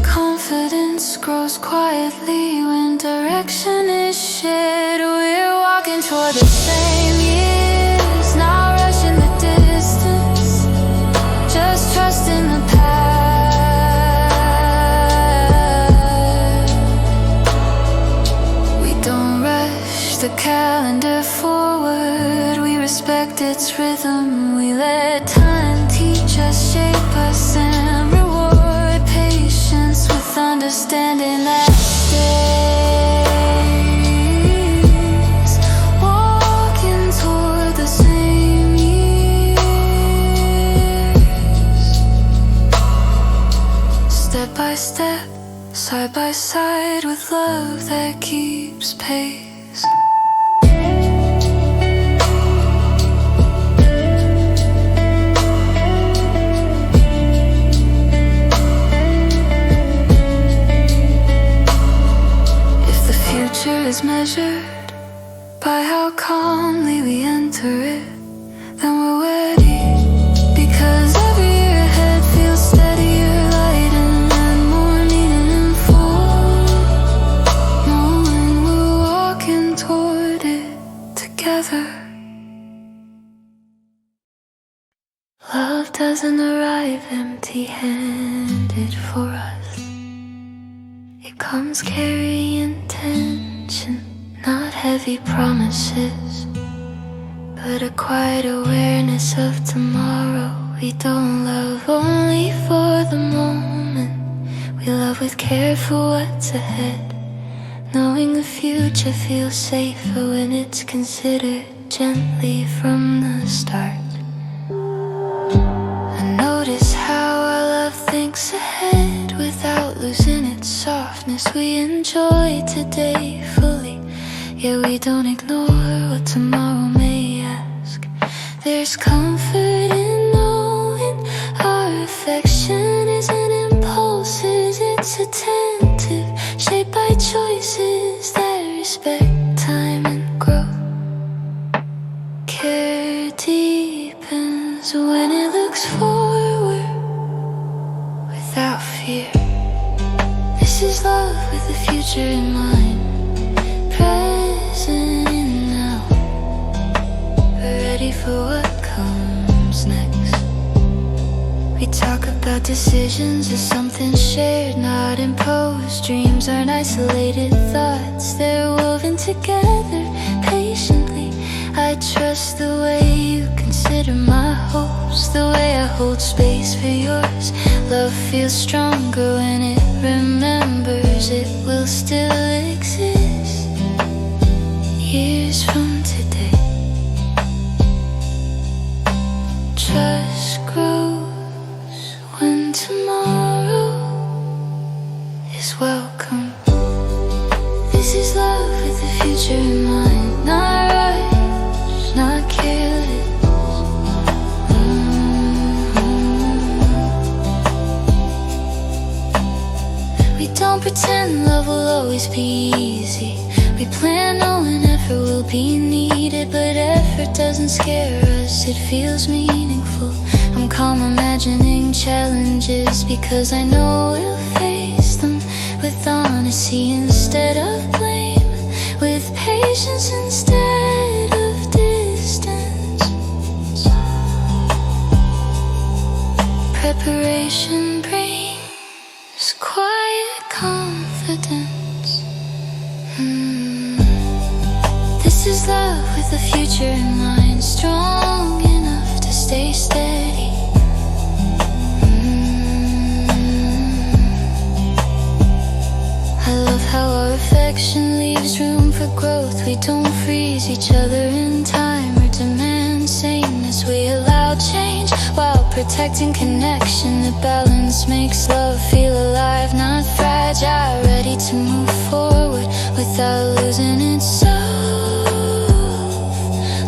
Confidence grows quietly when direction is shared. We're walking toward the same years, not rushing the distance, just trusting the path. We don't rush the calendar forward, we respect its rhythm. We let time teach us, shape us, and reward patience with understanding that stays. Walking toward the same years, step by step, side by side, with love that keeps pace. Is measured by how calmly we enter it, then we're ready. Because every year ahead feels steadier, lighter, and more meaningful, knowing we're walking toward it together. Love doesn't arrive empty-handed for us. It comes carrying intention, not heavy promises, but a quiet awareness of tomorrow. We don't love only for the moment, we love with care for what's ahead. Knowing the future feels safer when it's considered gently from the start. I notice how our love thinks ahead without losing its softness. We enjoy today fully, yet we don't ignore what tomorrow may ask. There's comfort in knowing our affection isn't impulses, it's attentive, shaped by choices that respect time and growth. Care deepens when it looks forward without fear. This is love with the future in mind, present in now. We're ready for what comes next. We talk about decisions as something shared, not imposed. Dreams aren't isolated thoughts, they're woven together patiently. I trust the way you consider my hopes, the way I hold space for yours. Love feels stronger when it remembers it will still exist years from today. Trust grows when tomorrow is welcome. This is love with the future in mind, not rush, not careless. We don't pretend love will always be easy. We plan knowing effort will be needed, but effort doesn't scare us, it feels meaningful. I'm calm imagining challenges because I know we'll face them with honesty instead of blame, with patience instead preparation brings quiet confidence. This is love with the future in mind, strong enough to stay steady. I love how our affection leaves room for growth. We don't freeze each other in time or demand sameness. We allow change while protecting connection. The balance makes love feel alive, not fragile, ready to move forward without losing its soul.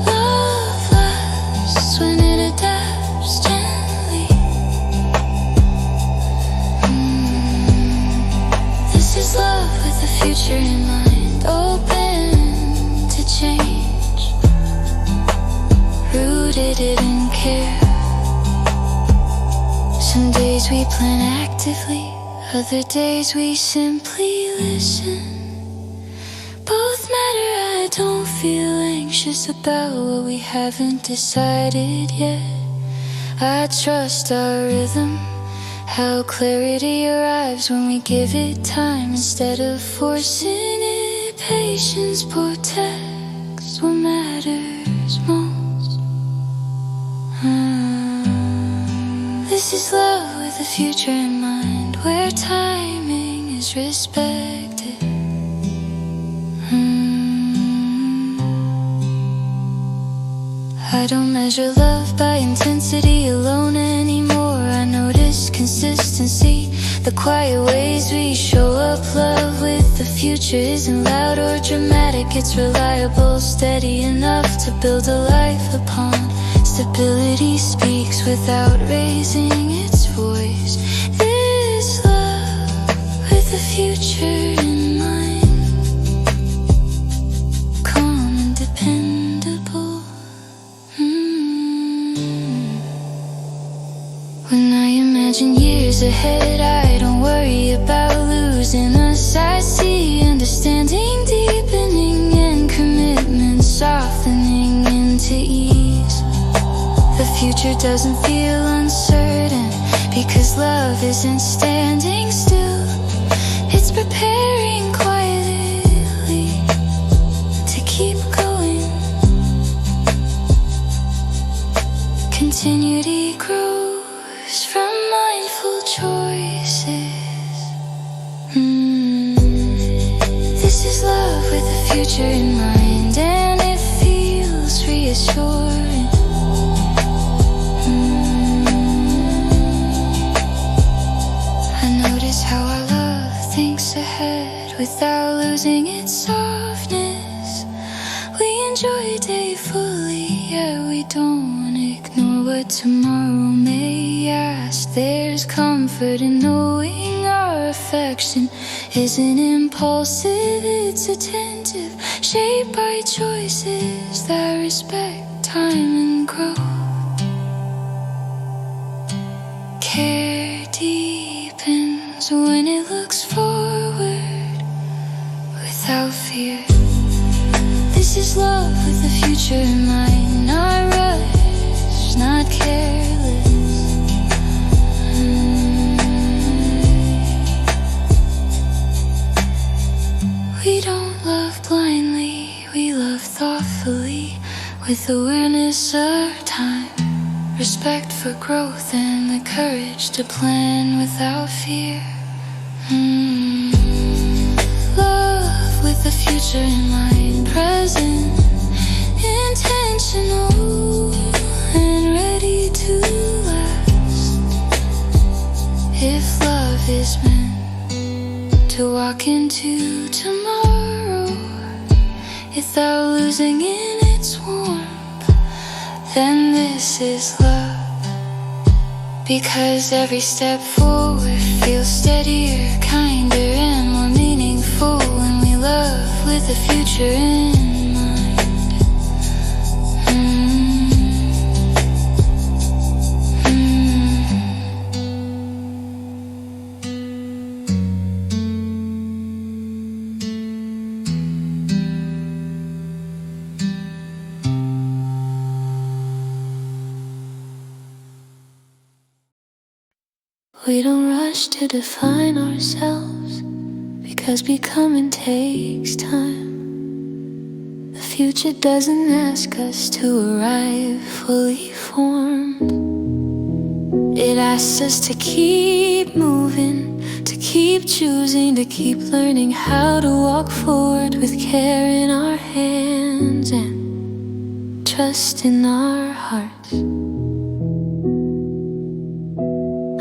Love lasts when it adapts gently. This is love with the future in mind, open to change, rooted in care. Some days we plan actively, other days we simply listen. Both matter, I don't feel anxious about what we haven't decided yet. I trust our rhythm, how clarity arrives when we give it time instead of forcing it. Patience protects what matters most. This is love with the future in mind, where timing is respected. I don't measure love by intensity alone anymore. I notice consistency, the quiet ways we show up. Love with the future isn't loud or dramatic. It's reliable, steady enough to build a life upon. Stability speaks without raising its voice. This love with the future in mind, calm and dependable. When I imagine years ahead, I don't worry about losing us. I see understanding deepening and commitment softening into ease. The future doesn't feel uncertain because love isn't standing still. It's preparing quietly to keep going. Continuity grows from mindful choices. This is love with the future in mind, and it feels reassuring. How our love thinks ahead without losing its softness. We enjoy day fully, yeah, we don't ignore what tomorrow may ask. There's comfort in knowing our affection isn't impulsive, it's attentive, shaped by choices that respect time and growth. Care deepens when it looks forward without fear. This is love with the future in mind, not rush, not careless. We don't love blindly, we love thoughtfully, with awareness of time, respect for growth, and the courage to plan without fear. Love with the future in mind, present, intentional, and ready to last. If love is meant to walk into tomorrow without losing in its warmth, then this is love. Because every step forward feels steadier, kinder, and more meaningful when we love with the future in We don't rush to define ourselves, because becoming takes time. The future doesn't ask us to arrive fully formed. It asks us to keep moving, to keep choosing, to keep learning how to walk forward with care in our hands and trust in our hearts.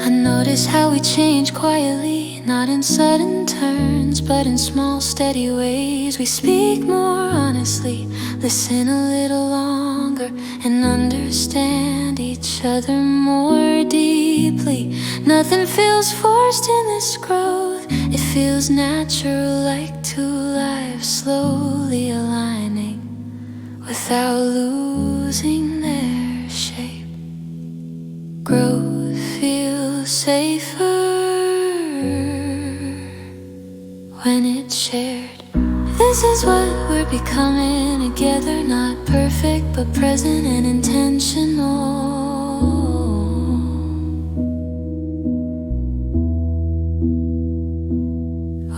I notice how we change quietly, not in sudden turns, but in small, steady ways. We speak more honestly, listen a little longer, and understand each other more deeply. Nothing feels forced in this growth. It feels natural, like two lives slowly aligning without losing their shape. Growth feels safer when it's shared. This is what we're becoming together, not perfect but present and intentional.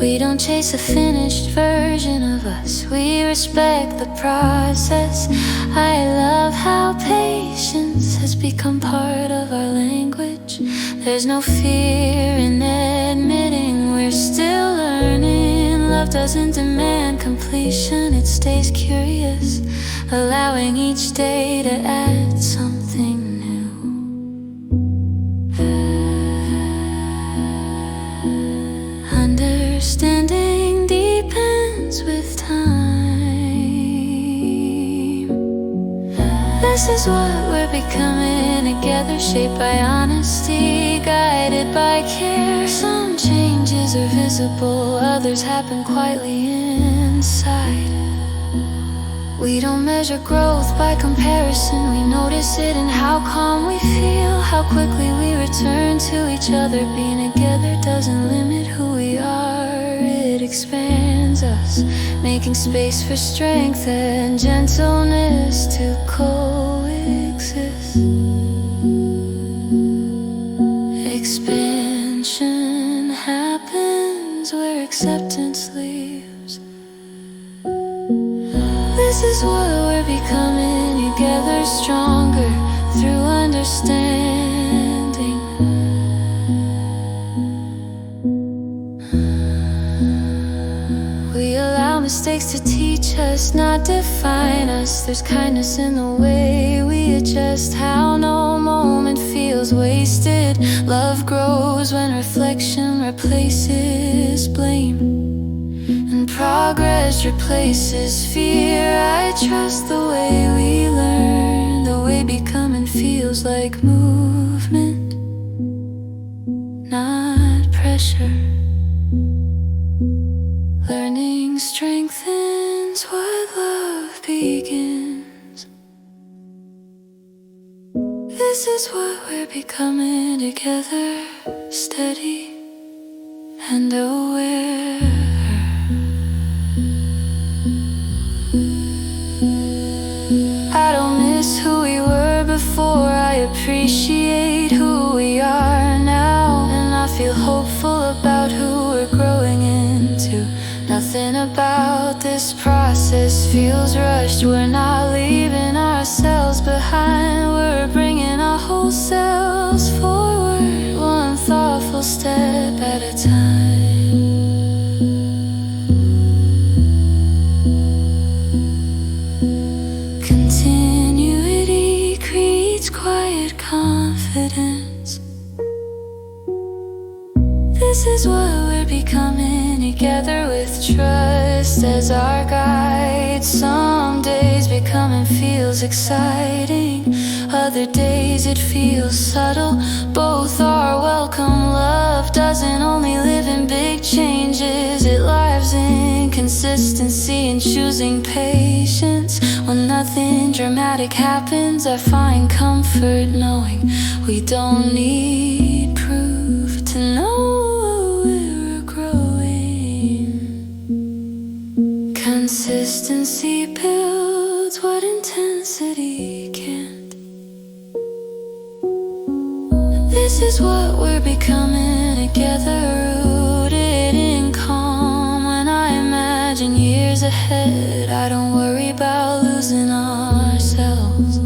We don't chase a finished version of us, we respect the process. I love how patience has become part of our language. There's no fear in admitting we're still learning. Love doesn't demand completion, it stays curious, allowing each day to add something new. Understanding deepens with time. This is what we're becoming together, shaped by honesty, guided by care. Some changes are visible, others happen quietly inside. We don't measure growth by comparison, we notice it in how calm we feel, how quickly we return to each other. Being together doesn't limit who we are, it expands us, making space for strength and gentleness to coexist. Expansion happens where acceptance leaves. This is what we're becoming together, stronger through understanding. We allow mistakes to teach us, not define us. There's kindness in the way we adjust, how no moment feels wasted. Love grows when reflection replaces blame, and progress replaces fear. I trust the way we learn, the way becoming feels like movement, not pressure. Learning strengthens what love begins. This is what we're becoming together, steady and aware. I don't miss who we were before, I appreciate who we are now. And I feel hopeful about who we're growing into. Nothing about this process feels rushed. We're not leaving ourselves behind, we're bringing our whole selves forward, one thoughtful step at a time. Continuity creates quiet confidence. This is what we're becoming together, with trust as our guide. Some days becoming feels exciting, other days it feels subtle. Both are welcome. Love doesn't only live in big changes, it lives in consistency and choosing patience. When nothing dramatic happens, I find comfort knowing we don't need proof to know we're growing. Consistency builds what intensity can't. This is what we're becoming imagine years ahead. I don't worry about losing ourselves.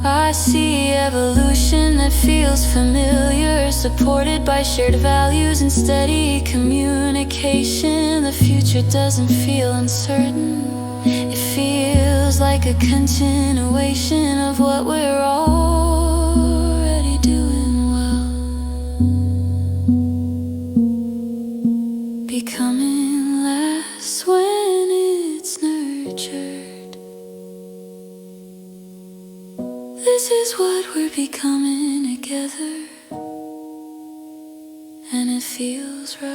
I see evolution that feels familiar, supported by shared values and steady communication. The future doesn't feel uncertain. It feels like a continuation of what we're already doing well. Becoming less when it's nurtured. This is what we're becoming together, and it feels right.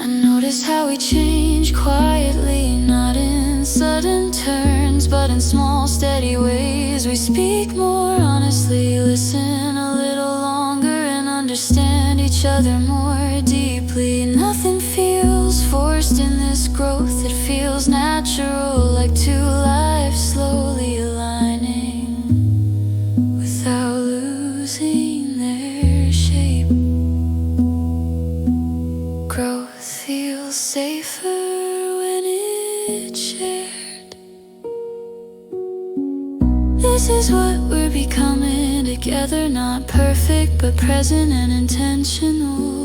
I notice how we change quietly, not in sudden turns, but in small, steady ways. We speak more honestly, listen a little longer, and understand each other more deeply. Nothing feels forced in this growth. It feels natural, like two lives slowly aligning without losing their shape. Growth feels safer when it's shared. This is what we're becoming together, not perfect, but present and intentional.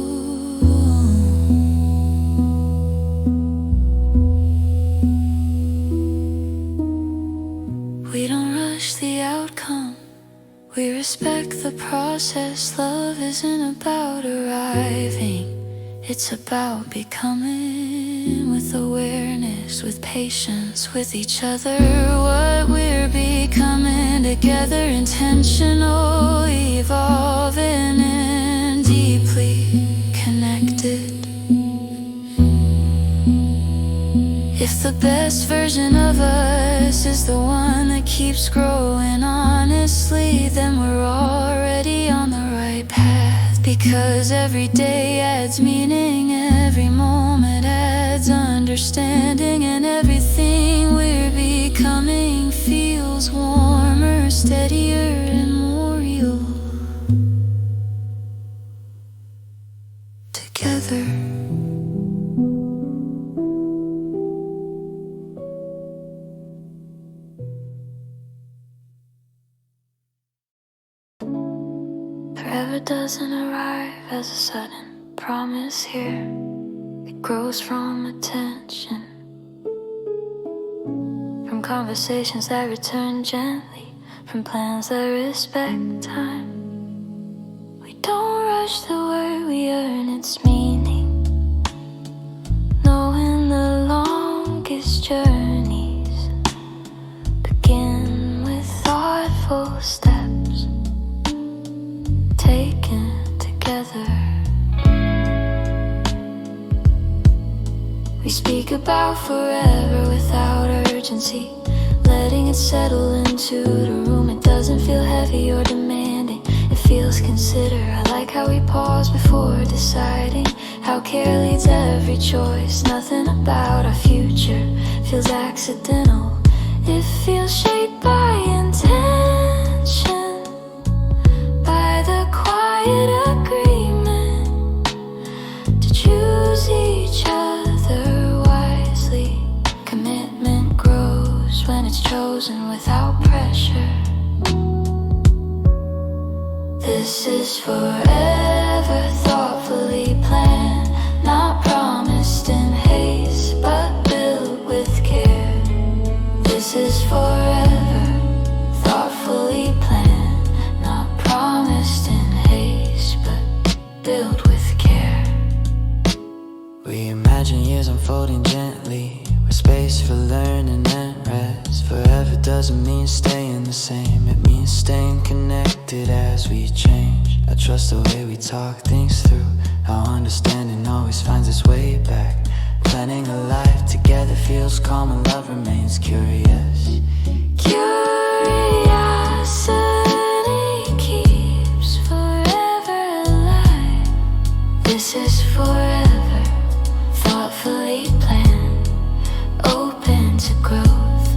We don't rush the outcome, we respect the process. Love isn't about arriving, it's about becoming, with awareness, with patience, with each other. What we're becoming together, intentional, evolving, and deeply connected. If the best version of us is the one that keeps growing honestly, then we're already on the right path. Because every day adds meaning, every moment adds understanding, and everything we're becoming feels warmer, steadier, and more real together. Forever doesn't arrive as a sudden promise here. It grows from attention, from conversations that return gently, from plans that respect time. We don't rush the word, we earn its meaning, knowing the longest journeys begin with thoughtful steps taken together. We speak about forever without urgency, letting it settle into the room. It doesn't feel heavy or demanding, it feels considered. I like how we pause before deciding, how care leads every choice. Nothing about our future feels accidental, it feels shaped by intention, by the quiet agreement to choose each other wisely. Commitment grows when it's chosen without pressure. This is forever, thoughtfully planned, not promised in haste, but built with care. This is forever, thoughtfully planned, not promised in haste, but built with care. We imagine years unfolding gently, with space for learning and rest. Forever doesn't mean staying the same, it means staying connected as we change. I trust the way we talk things through, how understanding always finds its way back. Planning a life together feels calm and love remains curious. Curiosity keeps forever alive. This is forever, thoughtfully planned, open to growth,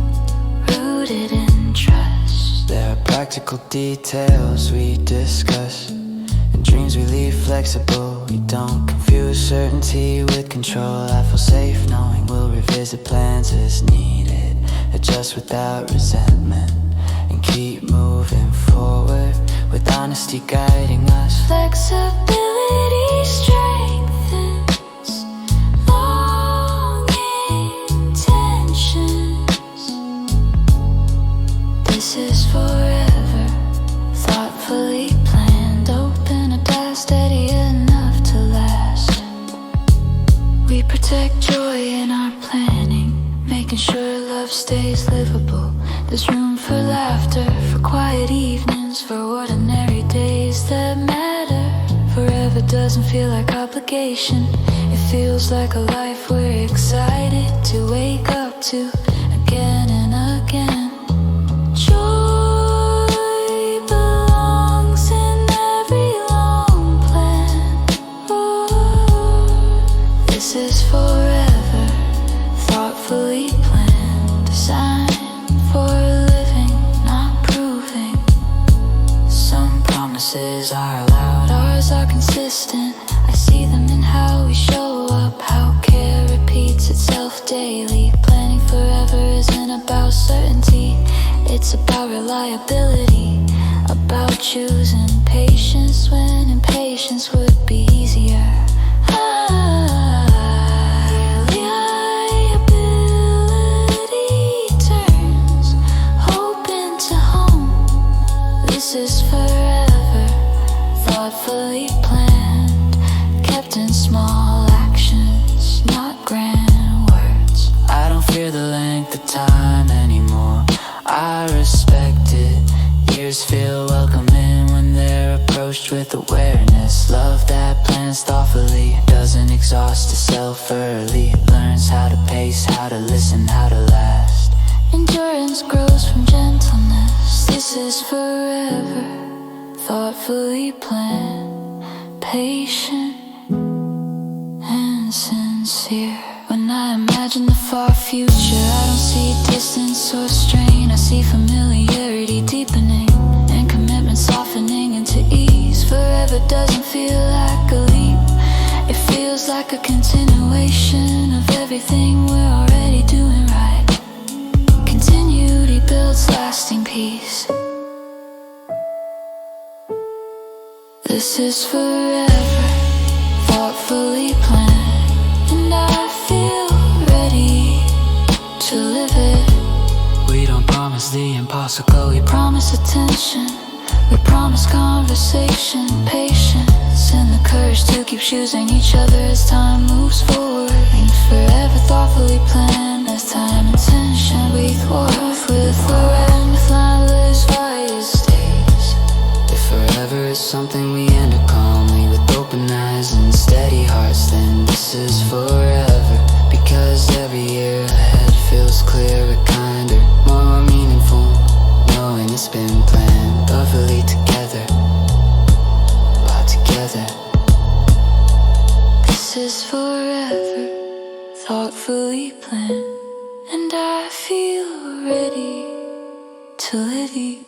rooted in trust. There are practical details we discuss, and dreams we leave flexible. You don't confuse certainty with control. I feel safe knowing we'll revisit plans as needed. Adjust without resentment and keep moving forward with honesty guiding us. Flexibility strengthens long intentions. This is forever, thoughtfully planned. Open a dial steady enough to last. We protect joy in our planning, making sure love stays livable. There's room for laughter, for quiet evenings, for ordinary days that matter. Forever doesn't feel like obligation. It feels like a life we're excited to wake up to again and again. Joy belongs in every long plan. Oh, this is forever, thoughtfully planned, designed for living, not proving. Some promises are allowed, ours are consistent. I see them in how we show up, how care repeats itself daily. Planning forever isn't about certainty, it's about reliability, about choosing patience when impatience would be easier. Reliability turns hope into home. This is forever, thoughtfully planned, kept in small actions, not grand words. I don't fear the length of time anymore, I respect it. Years feel welcoming when they're approached with awareness. Love that plans thoughtfully, doesn't exhaust itself early. Learns how to pace, how to listen, how to last. Endurance grows from gentleness. This is forever, thoughtfully planned, patient and sincere. When I imagine the far future, I don't see distance or strain. I see familiarity deepening and commitment softening into ease. Forever doesn't feel like a leap, it feels like a continuation of everything we're already doing right. Continuity builds lasting peace. This is forever, thoughtfully planned, and I feel ready to live it. We don't promise the impossible, We promise attention, we promise conversation, patience, and the courage to keep choosing each other as time moves forward. And forever thoughtfully planned as time and tension we thwart. With forever, with limitless fire stays. if forever is something we enter calmly with open eyes and steady hearts, then this is forever. Because every year ahead feels clearer, kinder, more meaningful, knowing it's been planned thoughtfully together, all together. This is forever, thoughtfully planned, and I feel ready to live it.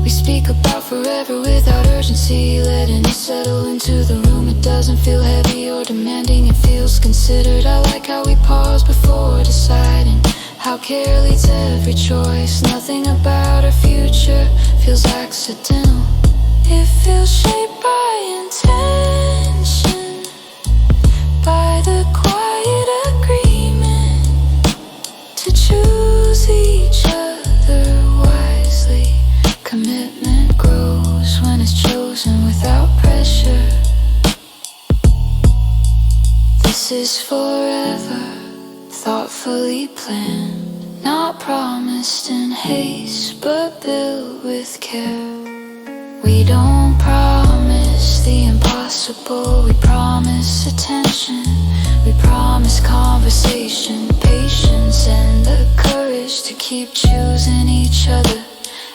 We speak about forever without urgency, letting it settle into the room. It doesn't feel heavy or demanding, it feels considered. I like how we pause before deciding, how care leads every choice. Nothing about our future feels accidental, it feels shaped by intention, by the quiet agreement to choose each other wisely. Commitment grows when it's chosen without pressure. This is forever, thoughtfully planned, not promised in haste, but built with care. We don't promise the impossible, we promise attention, we promise conversation, patience, and the courage to keep choosing each other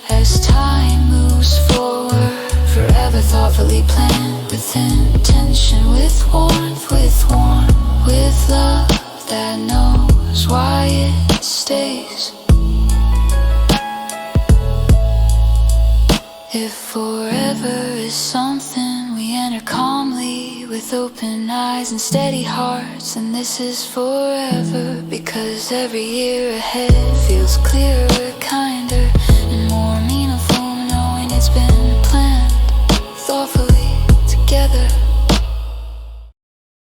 as time moves forward. Forever thoughtfully planned, with intention, with warmth, with love that knows why it stays. If forever is is something we enter calmly, with open eyes and steady hearts. And this is forever, because every year ahead feels clearer, kind